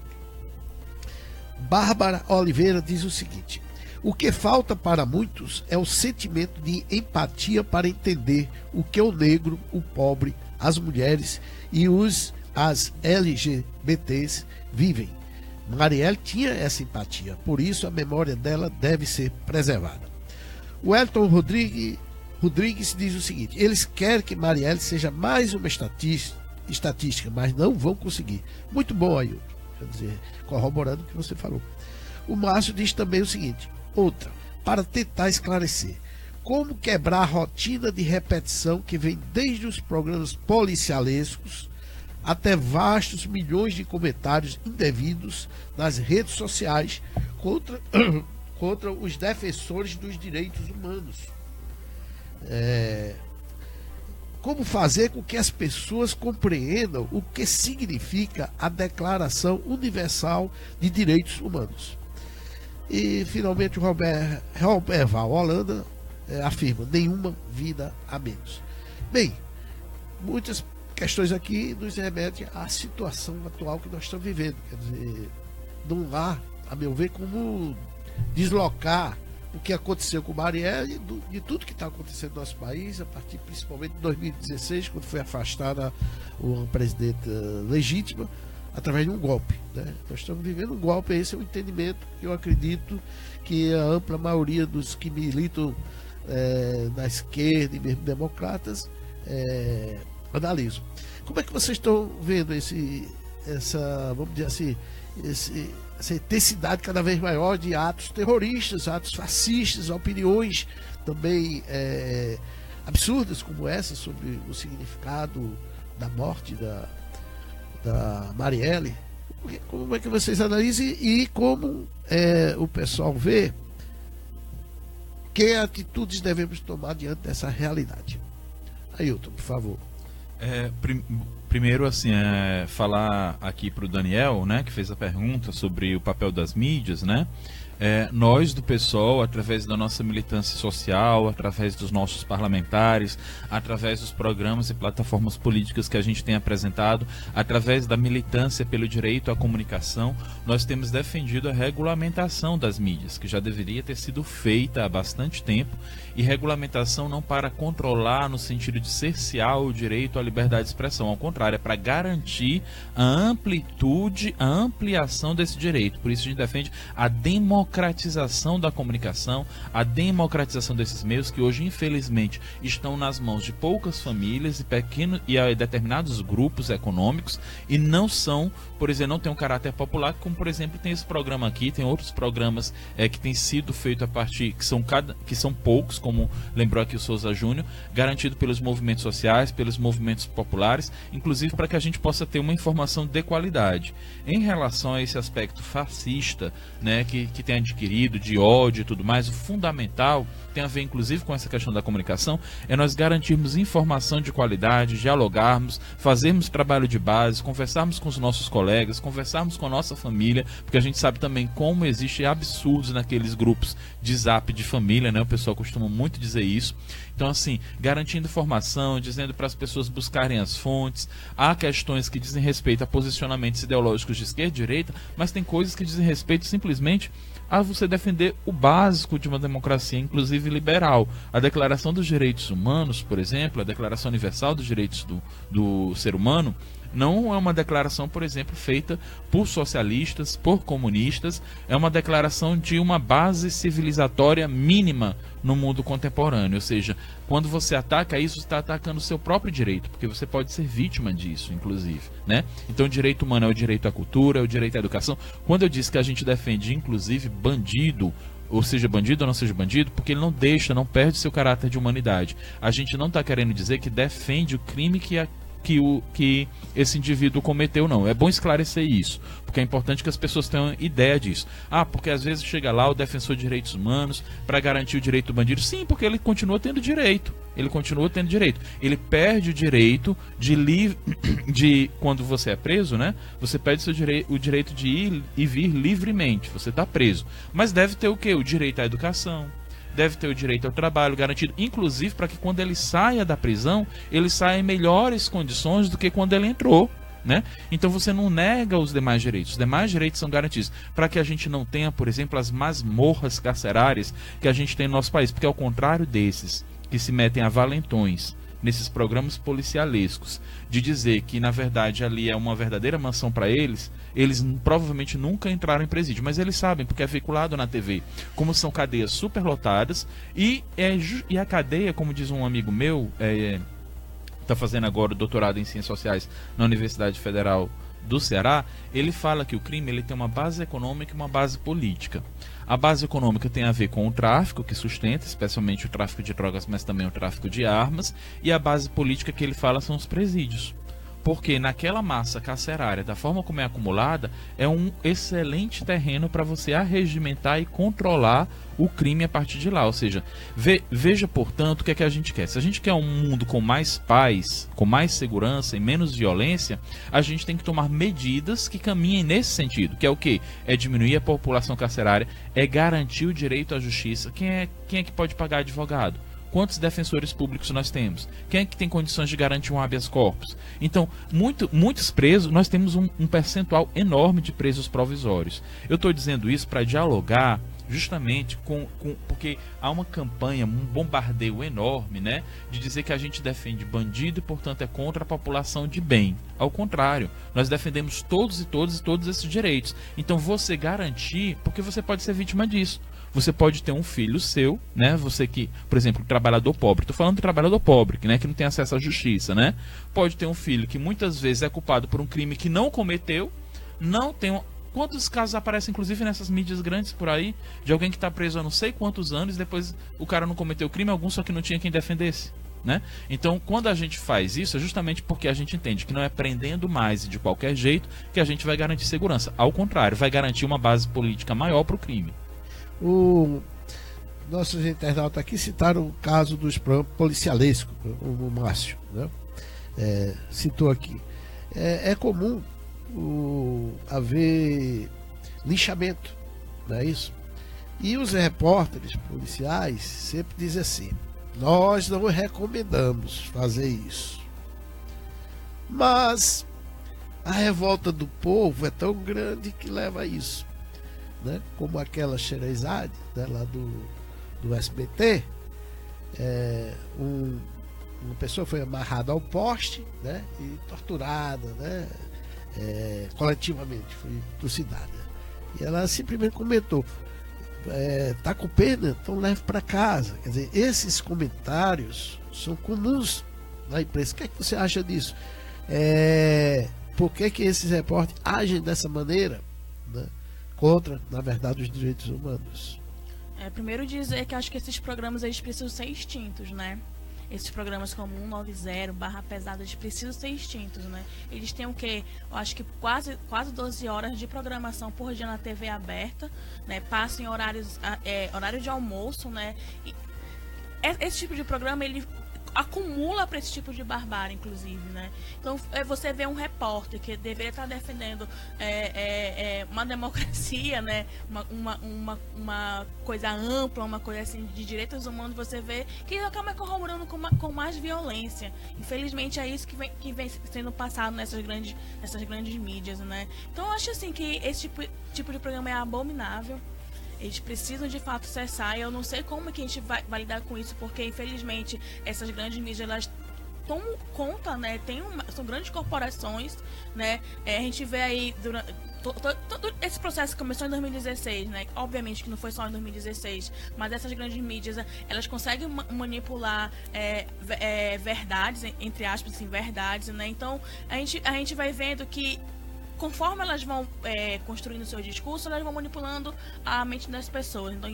Bárbara Oliveira diz o seguinte: o que falta para muitos é o sentimento de empatia para entender o que o negro, o pobre, as mulheres e as LGBTs vivem. Marielle tinha essa empatia, por isso a memória dela deve ser preservada. O Elton Rodrigues diz o seguinte: eles querem que Marielle seja mais uma estatística, mas não vão conseguir. Muito bom, Ailton, quer dizer, corroborando o que você falou. O Márcio diz também o seguinte: outra, para tentar esclarecer, como quebrar a rotina de repetição que vem desde os programas policialescos até vastos milhões de comentários indevidos nas redes sociais contra os defensores dos direitos humanos. Como fazer com que as pessoas compreendam o que significa a Declaração Universal de Direitos Humanos? E, finalmente, o Robert Val Holanda afirma: nenhuma vida a menos. Bem, muitas questões aqui nos remetem à situação atual que nós estamos vivendo. Quer dizer, não há, a meu ver, como deslocar o que aconteceu com Marielle de tudo que está acontecendo no nosso país, a partir principalmente de 2016, quando foi afastada uma presidenta legítima através de um golpe, né? Nós estamos vivendo um golpe, esse é o entendimento que eu acredito que a ampla maioria dos que militam da esquerda e mesmo democratas analisam. Como é que vocês estão vendo essa, vamos dizer assim, essa intensidade cada vez maior de atos terroristas, atos fascistas, opiniões também absurdas como essa sobre o significado da morte da Marielle? Como é que vocês analisam e como o pessoal vê que atitudes devemos tomar diante dessa realidade? Ailton, por favor. Primeiro, assim, falar aqui para o Daniel, né, que fez a pergunta sobre o papel das mídias, né? Nós do PSOL, através da nossa militância social, através dos nossos parlamentares, através dos programas e plataformas políticas que a gente tem apresentado, através da militância pelo direito à comunicação, nós temos defendido a regulamentação das mídias, que já deveria ter sido feita há bastante tempo, e regulamentação não para controlar no sentido de cercear o direito à liberdade de expressão, ao contrário, é para garantir a amplitude, a ampliação desse direito. Por isso a gente defende a democratização da comunicação, a democratização desses meios que hoje, infelizmente, estão nas mãos de poucas famílias e pequenos e determinados grupos econômicos, e não são, por exemplo, não tem um caráter popular, como por exemplo tem esse programa aqui, tem outros programas que têm sido feitos a partir, que são poucos, como lembrou aqui o Souza Júnior, garantido pelos movimentos sociais, pelos movimentos populares, inclusive para que a gente possa ter uma informação de qualidade. Em relação a esse aspecto fascista, né, que tem adquirido, de ódio e tudo mais, o fundamental tem a ver inclusive com essa questão da comunicação, é nós garantirmos informação de qualidade, dialogarmos, fazermos trabalho de base, conversarmos com os nossos colegas, conversarmos com a nossa família, porque a gente sabe também como existem absurdos naqueles grupos de zap de família, né? O pessoal costuma muito dizer isso. Então, assim, garantindo informação, dizendo para as pessoas buscarem as fontes. Há questões que dizem respeito a posicionamentos ideológicos de esquerda e direita, mas tem coisas que dizem respeito simplesmente a você defender o básico de uma democracia, inclusive liberal. A Declaração dos Direitos Humanos, por exemplo, a Declaração Universal dos Direitos do Ser Humano, Não é uma declaração, por exemplo, feita por socialistas, por comunistas. É uma declaração de uma base civilizatória mínima no mundo contemporâneo. Ou seja, quando você ataca isso, você está atacando o seu próprio direito, porque você pode ser vítima disso, inclusive, né? Então o direito humano é o direito à cultura, é o direito à educação. Quando eu disse que a gente defende, inclusive, bandido, ou seja bandido ou não seja bandido, porque ele não perde seu caráter de humanidade. A gente não está querendo dizer que defende o crime que esse indivíduo cometeu, não. É bom esclarecer isso, porque é importante que as pessoas tenham ideia disso. Porque às vezes chega lá o defensor de direitos humanos para garantir o direito do bandido. Sim, porque ele continua tendo direito. Ele perde o direito de quando você é preso, né? Você perde o direito de ir e vir livremente. Você está preso. Mas deve ter o quê? O direito à educação. Deve ter o direito ao trabalho garantido, inclusive para que quando ele saia da prisão, ele saia em melhores condições do que quando ele entrou, né? Então você não nega os demais direitos são garantidos, para que a gente não tenha, por exemplo, as masmorras carcerárias que a gente tem no nosso país, porque ao contrário desses que se metem a valentões nesses programas policialescos, de dizer que na verdade ali é uma verdadeira mansão para eles provavelmente nunca entraram em presídio, mas eles sabem, porque é veiculado na TV, como são cadeias superlotadas, e a cadeia, como diz um amigo meu, está fazendo agora o doutorado em Ciências Sociais na Universidade Federal do Ceará, ele fala que o crime ele tem uma base econômica e uma base política. A base econômica tem a ver com o tráfico que sustenta, especialmente o tráfico de drogas, mas também o tráfico de armas, e a base política que ele fala são os presídios. Porque naquela massa carcerária, da forma como é acumulada, é um excelente terreno para você arregimentar e controlar o crime a partir de lá. Ou seja, veja, portanto, o que é que a gente quer. Se a gente quer um mundo com mais paz, com mais segurança e menos violência, a gente tem que tomar medidas que caminhem nesse sentido. Que é o quê? É diminuir a população carcerária, é garantir o direito à justiça. Quem é que pode pagar advogado? Quantos defensores públicos nós temos? Quem é que tem condições de garantir um habeas corpus? Então, muitos presos, nós temos um percentual enorme de presos provisórios. Eu estou dizendo isso para dialogar justamente porque há uma campanha, um bombardeio enorme, né, de dizer que a gente defende bandido e, portanto, é contra a população de bem. Ao contrário, nós defendemos todos esses direitos. Então, você garantir, porque você pode ser vítima disso. Você pode ter um filho seu, né? Você que, por exemplo, trabalhador pobre. Estou falando de trabalhador pobre, né? Que não tem acesso à justiça, né? Pode ter um filho que muitas vezes é culpado por um crime que não cometeu, não tem Quantos casos aparecem, inclusive, nessas mídias grandes por aí, de alguém que está preso há não sei quantos anos, depois o cara não cometeu crime algum, só que não tinha quem defendesse, né? Então, quando a gente faz isso, é justamente porque a gente entende que não é prendendo mais e de qualquer jeito que a gente vai garantir segurança. Ao contrário, vai garantir uma base política maior para o crime. Nossos internautas aqui citaram o caso dos policialescos, o Márcio, né? Citou aqui. É comum haver linchamento, não é isso? E os repórteres policiais sempre dizem assim: nós não recomendamos fazer isso, mas a revolta do povo é tão grande que leva a isso, né? Como aquela Xerezade, né, lá do SBT, uma pessoa foi amarrada ao poste, né, e torturada, né, coletivamente, foi trucidada. E ela simplesmente comentou: tá com pena, então leve para casa. Quer dizer, esses comentários são comuns na imprensa. O que é que você acha disso? Por que esses repórteres agem dessa maneira, né, contra, na verdade, os direitos humanos? Primeiro dizer que acho que esses programas eles precisam ser extintos, né? Esses programas como 190, Barra Pesada, eles precisam ser extintos, né? Eles têm o quê? Eu acho que quase 12 horas de programação por dia na TV aberta, né? Passam em horário de almoço, né? E esse tipo de programa, ele acumula para esse tipo de barbárie, inclusive, né? Então, você vê um repórter que deveria estar defendendo uma democracia, né? Uma coisa ampla, uma coisa assim de direitos humanos, você vê que acaba corroborando com mais violência. Infelizmente, é isso que vem sendo passado nessas grandes mídias, né? Então, eu acho assim que esse tipo de programa é abominável. Eles precisam de fato cessar, e eu não sei como que a gente vai lidar com isso, porque infelizmente essas grandes mídias, elas tomam conta, né? São grandes corporações, né? A gente vê aí durante todo esse processo que começou em 2016, né? Obviamente que não foi só em 2016, mas essas grandes mídias, elas conseguem manipular verdades, entre aspas, assim, verdades, né? Então a gente vai vendo que conforme elas vão construindo seu discurso, elas vão manipulando a mente das pessoas. Então,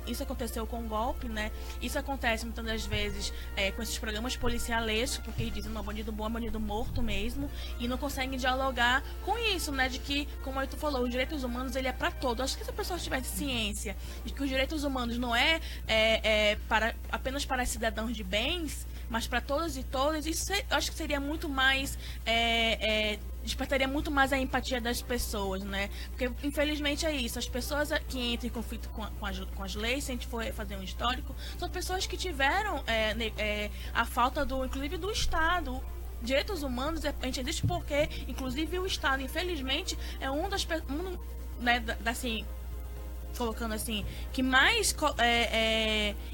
isso aconteceu com o golpe, né? Isso acontece muitas das vezes com esses programas policialescos, porque eles dizem, não, bandido bom é bandido morto mesmo, e não conseguem dialogar com isso, né? De que, como aí tu falou, os direitos humanos, ele é para todos. Acho que se a pessoa tivesse ciência de que os direitos humanos não apenas para cidadãos de bens, mas para todos e todas, isso eu acho que seria muito mais... despertaria muito mais a empatia das pessoas, né? Porque, infelizmente, é isso. As pessoas que entram em conflito com as leis, se a gente for fazer um histórico, são pessoas que tiveram a falta, inclusive, do Estado. Direitos humanos, a gente existe porque, inclusive, o Estado, infelizmente, é colocando assim, que mais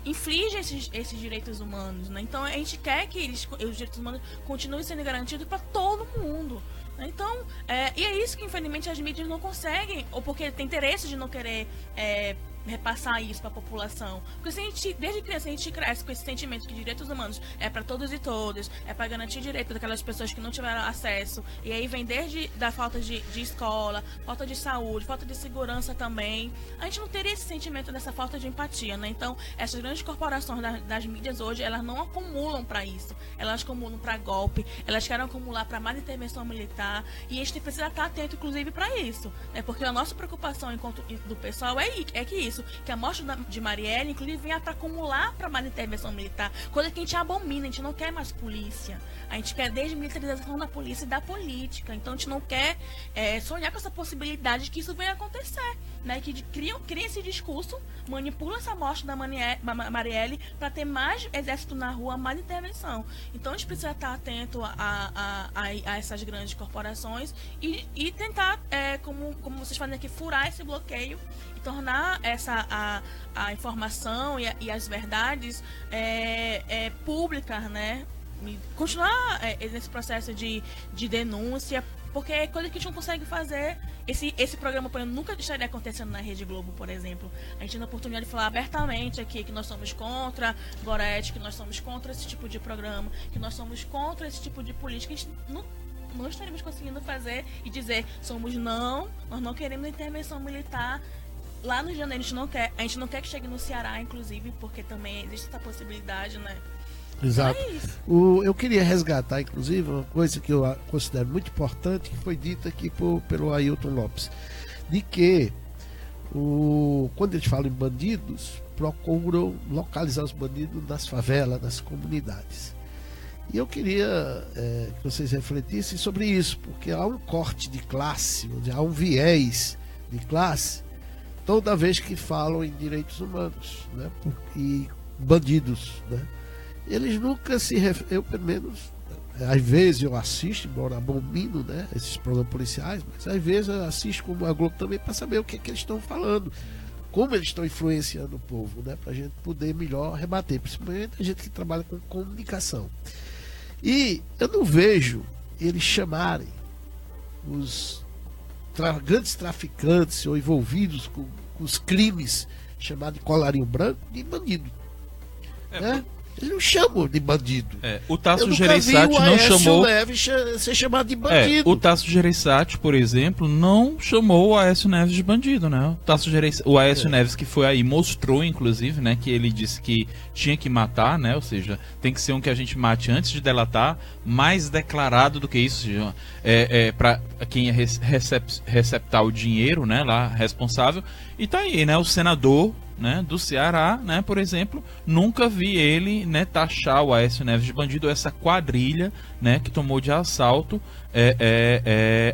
inflige esses direitos humanos, né? Então, a gente quer que os direitos humanos continuem sendo garantidos para todo mundo. Então, e é isso que infelizmente as mídias não conseguem, ou porque tem interesse de não querer repassar isso para a população. Porque desde criança a gente cresce com esse sentimento que direitos humanos é para todos e todas, é para garantir direitos daquelas pessoas que não tiveram acesso, e aí vem desde da falta de escola, falta de saúde, falta de segurança também. A gente não teria esse sentimento dessa falta de empatia, né? Então, essas grandes corporações das mídias hoje, elas não acumulam para isso, elas acumulam para golpe, elas querem acumular para mais intervenção militar, e a gente precisa estar atento, inclusive, para isso, né? Porque a nossa preocupação enquanto do pessoal é que isso, que a morte de Marielle, inclusive, venha para acumular para mais intervenção militar, coisa que a gente abomina. A gente não quer mais polícia, a gente quer desmilitarização da polícia e da política. Então a gente não quer sonhar com essa possibilidade de que isso venha acontecer, né? Que criam esse discurso, manipulam essa morte da Marielle para ter mais exército na rua, mais intervenção. Então a gente precisa estar atento a essas grandes corporações e tentar, como vocês fazem aqui, furar esse bloqueio e tornar a informação e as verdades públicas, né? E continuar nesse processo de denúncia, porque é coisa que a gente não consegue fazer. Esse programa, por exemplo, nunca estaria acontecendo na Rede Globo, por exemplo. A gente tem a oportunidade de falar abertamente aqui que nós somos contra Gorete, que nós somos contra esse tipo de programa, que nós somos contra esse tipo de política. A gente não estaríamos conseguindo fazer e dizer, nós não queremos intervenção militar. Lá no Rio de Janeiro a gente não quer que chegue no Ceará, inclusive, porque também existe essa possibilidade, né? Exato. É isso. Eu queria resgatar, inclusive, uma coisa que eu considero muito importante, que foi dita aqui pelo Ailton Lopes, de que quando eles falam em bandidos, procuram localizar os bandidos nas favelas, nas comunidades. E eu queria que vocês refletissem sobre isso, porque há um corte de classe, há um viés de classe, toda vez que falam em direitos humanos, né? E bandidos, né? Eles nunca eu pelo menos, às vezes eu assisto, embora abomino, né, esses programas policiais, mas às vezes eu assisto como a Globo também para saber o que eles estão falando, como eles estão influenciando o povo, né, para a gente poder melhor rebater, principalmente a gente que trabalha com comunicação. E eu não vejo eles chamarem os grandes traficantes ou envolvidos com os crimes chamados de colarinho branco de bandido, né? Eles não chamam de bandido. O Tasso Gereissati não chamou. Neves ser chamado de bandido. O Tasso Gereissati, por exemplo, não chamou o Aécio Neves de bandido, né? O Aécio Neves, que foi aí, mostrou, inclusive, né, que ele disse que tinha que matar, né? Ou seja, tem que ser um que a gente mate antes de delatar, mais declarado do que isso, ou seja, para quem é receptar o dinheiro, né, lá, responsável. E tá aí, né? O senador, né, do Ceará, né, por exemplo, nunca vi ele, né, taxar o Aécio Neves de bandido, essa quadrilha, né, que tomou de assalto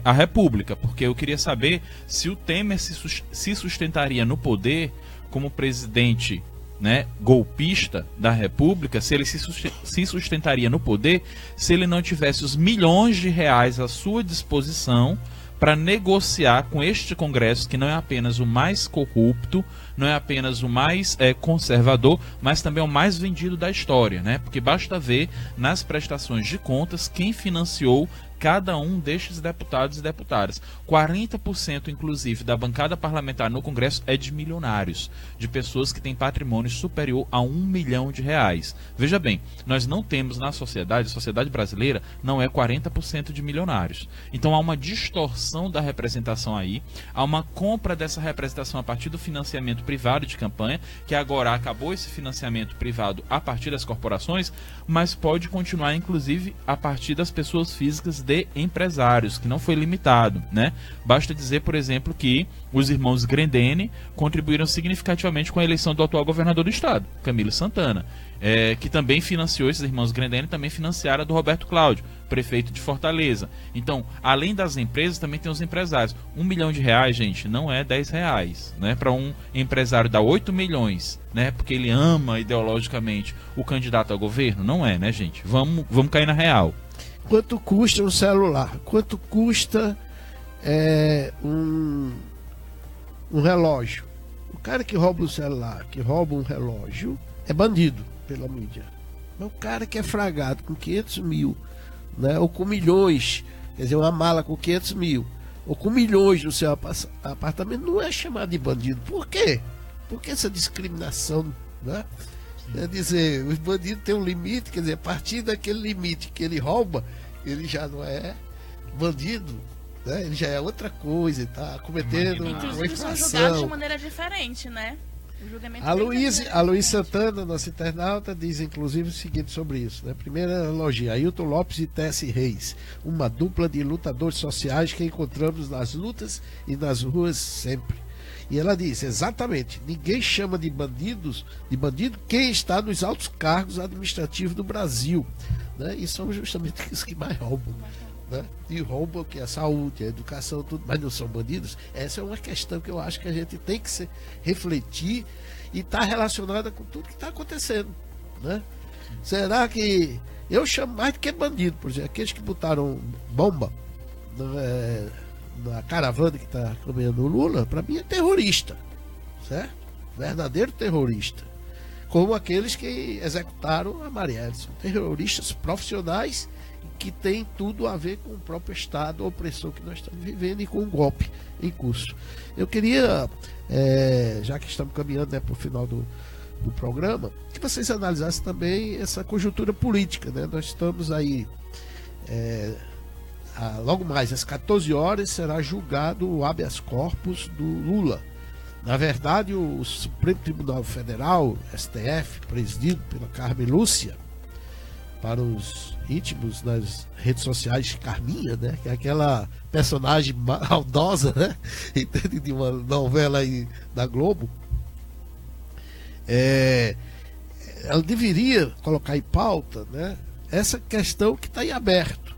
a República, porque eu queria saber se o Temer se sustentaria no poder como presidente, né, golpista da República, se ele se sustentaria no poder se ele não tivesse os milhões de reais à sua disposição para negociar com este Congresso, que não é apenas o mais corrupto, não é apenas o mais conservador, mas também o mais vendido da história, né? Porque basta ver nas prestações de contas quem financiou cada um destes deputados e deputadas. 40%, inclusive, da bancada parlamentar no Congresso é de milionários, de pessoas que têm patrimônio superior a R$1 milhão. Veja bem, nós não temos na sociedade, a sociedade brasileira não é 40% de milionários. Então há uma distorção da representação aí, há uma compra dessa representação a partir do financiamento privado de campanha, que agora acabou esse financiamento privado a partir das corporações, mas pode continuar, inclusive, a partir das pessoas físicas de empresários, que não foi limitado, né? Basta dizer, por exemplo, que os irmãos Grendene contribuíram significativamente com a eleição do atual governador do estado, Camilo Santana, que também financiou, esses irmãos Grendene também financiaram a do Roberto Cláudio, prefeito de Fortaleza. Então, além das empresas, também tem os empresários. R$1 milhão, gente, não é R$10, né? Para um empresário dar 8 milhões, né? Porque ele ama ideologicamente o candidato ao governo, não é, né, gente? Vamos cair na real. Quanto custa um celular? Quanto custa um relógio? O cara que rouba um celular, que rouba um relógio, é bandido pela mídia. Mas o cara que é fragado com 500 mil, né, ou com milhões, quer dizer, uma mala com 500 mil, ou com milhões no seu apartamento, não é chamado de bandido. Por quê? Por que essa discriminação, né? Quer dizer, os bandidos têm um limite, quer dizer, a partir daquele limite que ele rouba, ele já não é bandido, né? Ele já é outra coisa, está cometendo uma Inclusive são infração. julgados de maneira diferente, né? O julgamento A Luiz diferente. Santana, nossa internauta, diz inclusive o seguinte sobre isso, né? Primeira analogia, Ailton Lopes e Tessie Reis, uma dupla de lutadores sociais que encontramos nas lutas e nas ruas sempre. E ela diz, exatamente, ninguém chama de bandido quem está nos altos cargos administrativos do Brasil, né? E são justamente os que mais roubam, né? E roubam que é a saúde, a educação, tudo, mas não são bandidos. Essa é uma questão que eu acho que a gente tem que refletir e está relacionada com tudo que está acontecendo, né? Será que eu chamo mais do que bandido, por exemplo, aqueles que botaram bomba na caravana que está acompanhando o Lula, para mim é terrorista, certo? Verdadeiro terrorista. Como aqueles que executaram a Marielle, são terroristas profissionais que têm tudo a ver com o próprio Estado, a opressão que nós estamos vivendo e com o golpe em curso. Eu queria, já que estamos caminhando, né, para o final do programa, que vocês analisassem também essa conjuntura política, né? Nós estamos aí logo mais às 14 horas será julgado o habeas corpus do Lula. Na verdade, o Supremo Tribunal Federal, STF, presidido pela Carmen Lúcia, para os íntimos nas redes sociais, Carminha, né, que é aquela personagem maldosa, né, entende, de uma novela aí da Globo, ela deveria colocar em pauta, né, essa questão que está em aberto.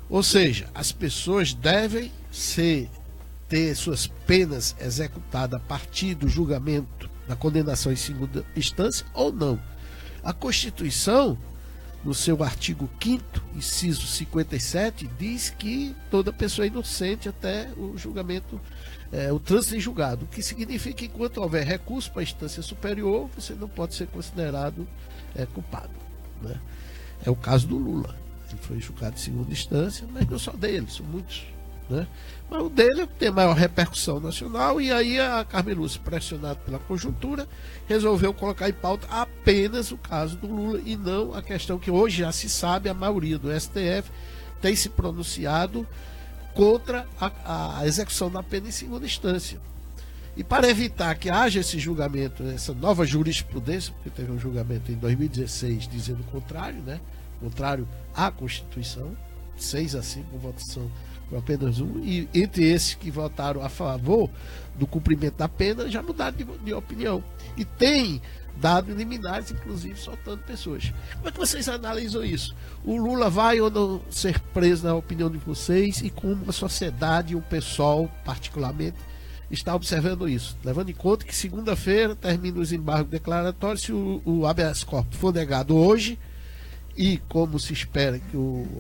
Ou seja, as pessoas devem ter suas penas executadas a partir do julgamento, da condenação em segunda instância ou não. A Constituição, no seu artigo 5º, inciso 57, diz que toda pessoa é inocente até o julgamento, o trânsito em julgado, o que significa que enquanto houver recurso para a instância superior, você não pode ser considerado culpado, né? É o caso do Lula. Ele foi julgado em segunda instância, mas não só dele, são muitos, né? Mas o dele tem maior repercussão nacional, e aí a Carmen Lúcia, pressionada pela conjuntura, resolveu colocar em pauta apenas o caso do Lula e não a questão que hoje já se sabe, a maioria do STF tem se pronunciado contra a execução da pena em segunda instância. E para evitar que haja esse julgamento, essa nova jurisprudência, porque teve um julgamento em 2016 dizendo o contrário, né? Contrário à Constituição, 6-5 votação por apenas um, e entre esses que votaram a favor do cumprimento da pena já mudaram de opinião. E tem dado liminares, inclusive soltando pessoas. Como é que vocês analisam isso? O Lula vai ou não ser preso, na opinião de vocês, e como a sociedade e o pessoal, particularmente, está observando isso? Levando em conta que segunda-feira termina os embargos declaratórios, se o habeas corpus for negado hoje, e como se espera que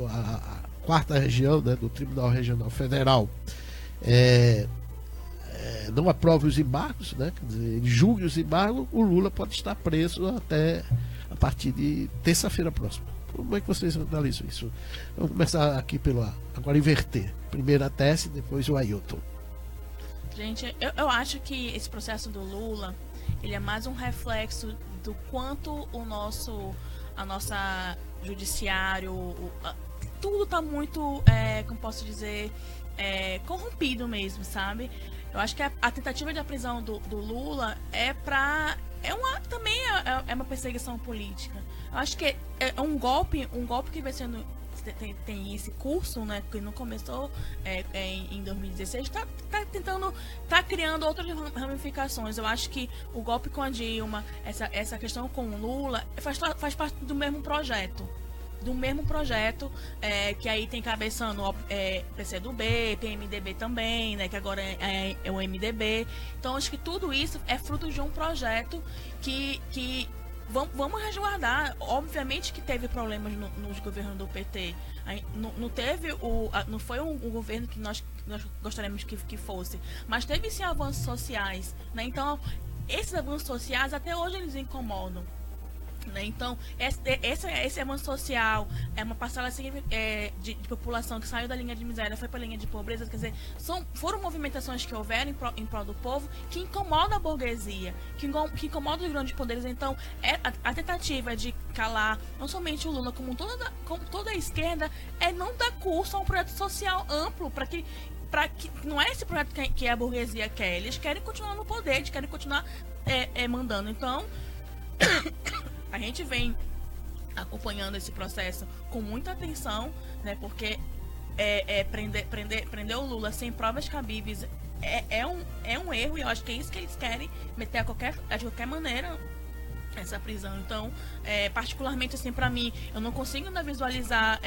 a quarta região, né, do Tribunal Regional Federal não aprove os embargos, né? Quer dizer, ele julgue os embargos, o Lula pode estar preso até a partir de terça-feira próxima. Como é que vocês analisam isso? Vamos começar aqui agora inverter. Primeiro a Tessie, depois o Ailton. Gente, eu acho que esse processo do Lula, ele é mais um reflexo do quanto a nossa judiciário, tudo está muito, como posso dizer, corrompido mesmo, sabe? Eu acho que a tentativa de prisão do Lula também é uma perseguição política. Eu acho que é um golpe que vai sendo tem esse curso, né, que não começou em 2016, tá criando outras ramificações. Eu acho que o golpe com a Dilma, essa questão com o Lula faz parte do mesmo projeto. Que aí tem cabeçando PCdoB, PMDB também, né, que agora é o MDB. Então acho que tudo isso é fruto de um projeto que vamos resguardar. Obviamente que teve problemas nos governos do PT. Não foi um governo que nós gostaríamos que fosse, mas teve sim avanços sociais, né? Então esses avanços sociais até hoje eles incomodam, né? Então esse avanço social é uma parcela assim, de população que saiu da linha de miséria, foi para a linha de pobreza. Quer dizer, foram movimentações que houveram em prol do povo que incomoda a burguesia, que incomoda os grandes poderes. Então a tentativa de calar não somente o Lula, como toda a esquerda, é não dar curso a um projeto social amplo para que não é esse projeto que a burguesia quer. Eles querem continuar no poder, eles querem continuar mandando. Então a gente vem acompanhando esse processo com muita atenção, né? Porque prender o Lula sem provas cabíveis é um erro, e eu acho que é isso que eles querem, meter de qualquer maneira essa prisão. Então, particularmente assim, para mim, eu não consigo ainda visualizar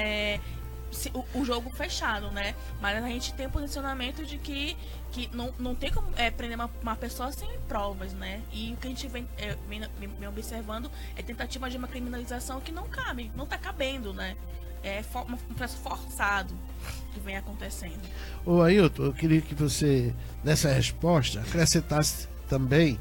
o jogo fechado, né? Mas a gente tem o posicionamento de que não tem como prender uma pessoa sem provas, né? E o que a gente vem observando é tentativa de uma criminalização que não cabe, não tá cabendo, né? É um processo forçado que vem acontecendo. Ô Ailton, eu queria que você, nessa resposta, acrescentasse também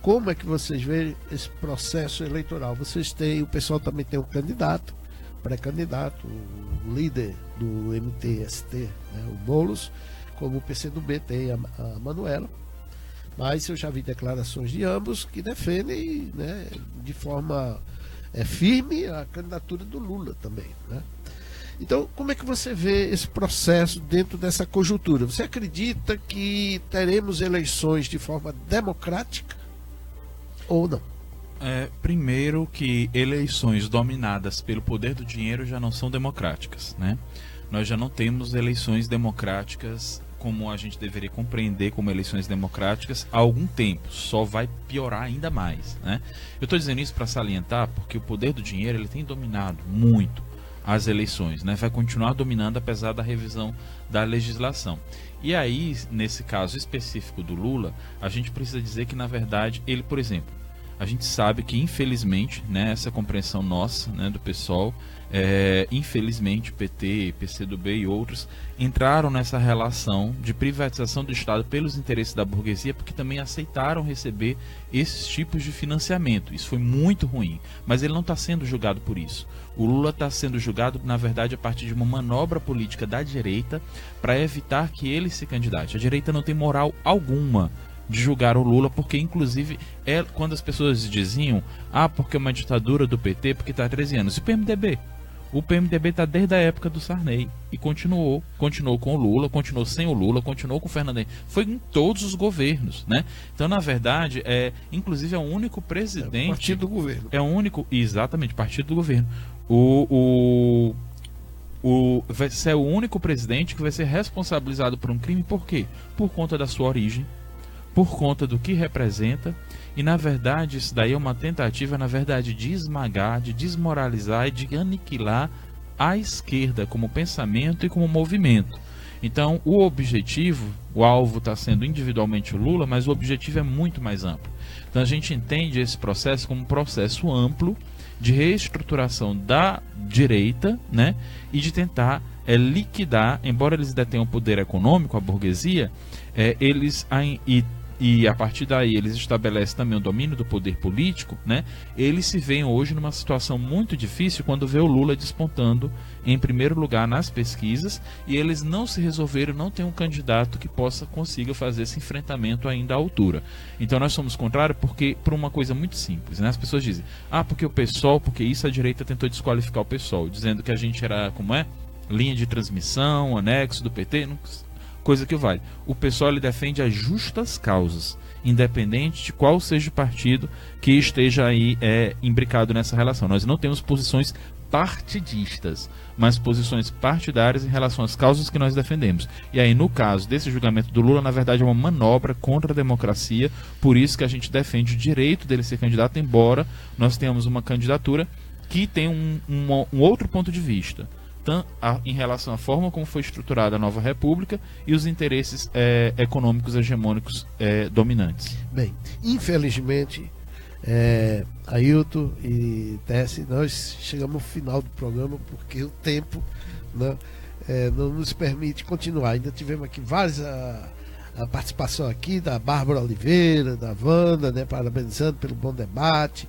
como é que vocês veem esse processo eleitoral. O pessoal também tem um candidato, pré-candidato, o líder do MTST, né, o Boulos, como o PCdoB tem a Manuela, mas eu já vi declarações de ambos que defendem, né, de forma firme a candidatura do Lula também, né? Então, como é que você vê esse processo dentro dessa conjuntura? Você acredita que teremos eleições de forma democrática ou não? Primeiro que eleições dominadas pelo poder do dinheiro já não são democráticas, né? Nós já não temos eleições democráticas como a gente deveria compreender como eleições democráticas há algum tempo. Só vai piorar ainda mais, né? Eu estou dizendo isso para salientar porque o poder do dinheiro ele tem dominado muito as eleições, né? Vai continuar dominando apesar da revisão da legislação. E aí, nesse caso específico do Lula, a gente precisa dizer que, na verdade, ele, por exemplo, a gente sabe que, infelizmente, né, essa compreensão nossa, né, do PSOL, infelizmente, PT, PCdoB e outros entraram nessa relação de privatização do Estado pelos interesses da burguesia, porque também aceitaram receber esses tipos de financiamento. Isso foi muito ruim, mas ele não está sendo julgado por isso. O Lula está sendo julgado, na verdade, a partir de uma manobra política da direita para evitar que ele se candidate. A direita não tem moral alguma de julgar o Lula, porque inclusive quando as pessoas diziam porque é uma ditadura do PT, porque está há 13 anos. E o PMDB está desde a época do Sarney e continuou com o Lula, continuou sem o Lula, continuou com o Fernando Henrique. Foi em todos os governos, né? Então, na verdade, inclusive é o único presidente... partido do governo. Exatamente, partido do governo. Vai ser o único presidente que vai ser responsabilizado por um crime. Por quê? Por conta da sua origem, por conta do que representa, e na verdade isso daí é uma tentativa, na verdade, de esmagar, de desmoralizar e de aniquilar a esquerda como pensamento e como movimento. Então o alvo está sendo individualmente o Lula, mas o objetivo é muito mais amplo. Então a gente entende esse processo como um processo amplo de reestruturação da direita, né, e de tentar é liquidar, embora eles detenham poder econômico, a burguesia, e a partir daí eles estabelecem também o domínio do poder político, né? Eles se veem hoje numa situação muito difícil quando vê o Lula despontando em primeiro lugar nas pesquisas, e eles não se resolveram, não tem um candidato que consiga fazer esse enfrentamento ainda à altura. Então nós somos contrários por uma coisa muito simples, né? As pessoas dizem, porque o PSOL, porque isso a direita tentou desqualificar o PSOL, dizendo que a gente era, linha de transmissão, anexo do PT, coisa que vale. O PSOL ele defende as justas causas, independente de qual seja o partido que esteja aí imbricado nessa relação. Nós não temos posições partidistas, mas posições partidárias em relação às causas que nós defendemos. E aí, no caso desse julgamento do Lula, na verdade é uma manobra contra a democracia, por isso que a gente defende o direito dele ser candidato, embora nós tenhamos uma candidatura que tem um outro ponto de vista, em relação à forma como foi estruturada a nova república e os interesses econômicos hegemônicos dominantes. Bem, infelizmente, Ailton e Tessi, nós chegamos ao final do programa porque o tempo, né, não nos permite continuar. Ainda tivemos aqui a participação aqui da Bárbara Oliveira, da Wanda, né, parabenizando pelo bom debate.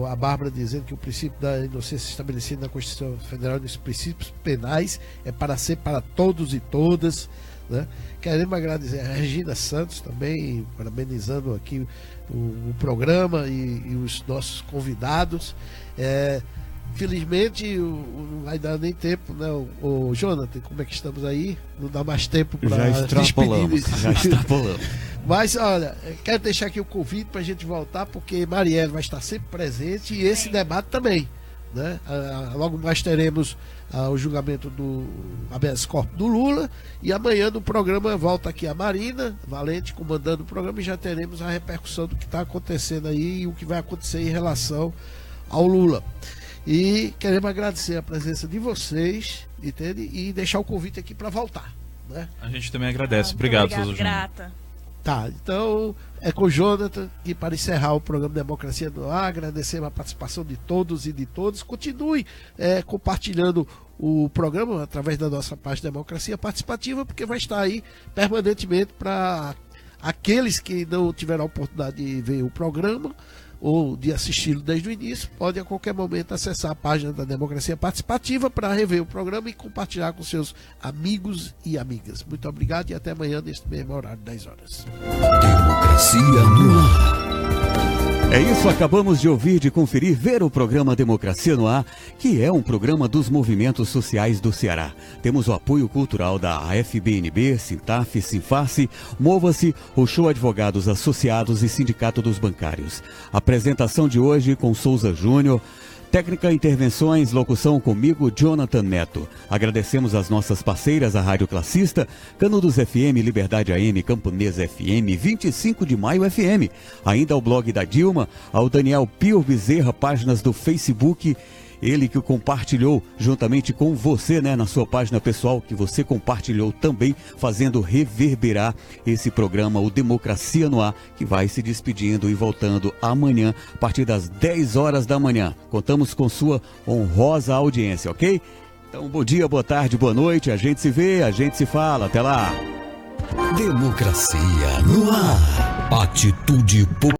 A Bárbara dizendo que o princípio da inocência estabelecido na Constituição Federal, nos princípios penais, é para ser para todos e todas, né? Queremos agradecer a Regina Santos também, parabenizando aqui o programa e os nossos convidados. Felizmente não vai dar nem tempo, né? O Jonathan, como é que estamos aí? Não dá mais tempo para despedir. Já extrapolamos. Mas olha, quero deixar aqui o convite para a gente voltar, porque Marielle vai estar sempre presente e esse debate também, né? Logo mais teremos o julgamento do habeas corpus do Lula, e amanhã no programa volta aqui a Marina Valente comandando o programa, e já teremos a repercussão do que está acontecendo aí e o que vai acontecer em relação ao Lula. E queremos agradecer a presença de vocês, entende? E deixar o convite aqui para voltar, né? A gente também agradece. Obrigado, Souza Júnior. Grata. Tá, então é com o Jonathan, e para encerrar o programa Democracia no Ar, agradecer a participação de todos e de todos. Continue compartilhando o programa através da nossa página Democracia Participativa, porque vai estar aí permanentemente para aqueles que não tiveram a oportunidade de ver o programa ou de assisti-lo desde o início, pode a qualquer momento acessar a página da Democracia Participativa para rever o programa e compartilhar com seus amigos e amigas. Muito obrigado e até amanhã neste mesmo horário, 10 horas. Democracia no Ar. É isso, acabamos de ouvir, de conferir, ver o programa Democracia no Ar, que é um programa dos movimentos sociais do Ceará. Temos o apoio cultural da AFBNB, Sintaf, Sinface, Mova-se, Rochô Advogados Associados e Sindicato dos Bancários. Apresentação de hoje com Souza Júnior. Técnica, intervenções, locução comigo, Jonathan Neto. Agradecemos as nossas parceiras, a Rádio Classista, Canudos FM, Liberdade AM, Camponesa FM, 25 de Maio FM. Ainda ao blog da Dilma, ao Daniel Pio Bezerra, páginas do Facebook, ele que compartilhou juntamente com você, né, na sua página pessoal, que você compartilhou também, fazendo reverberar esse programa, o Democracia no Ar, que vai se despedindo e voltando amanhã, a partir das 10 horas da manhã. Contamos com sua honrosa audiência, ok? Então, bom dia, boa tarde, boa noite, a gente se vê, a gente se fala, até lá! Democracia no Ar. Atitude popular.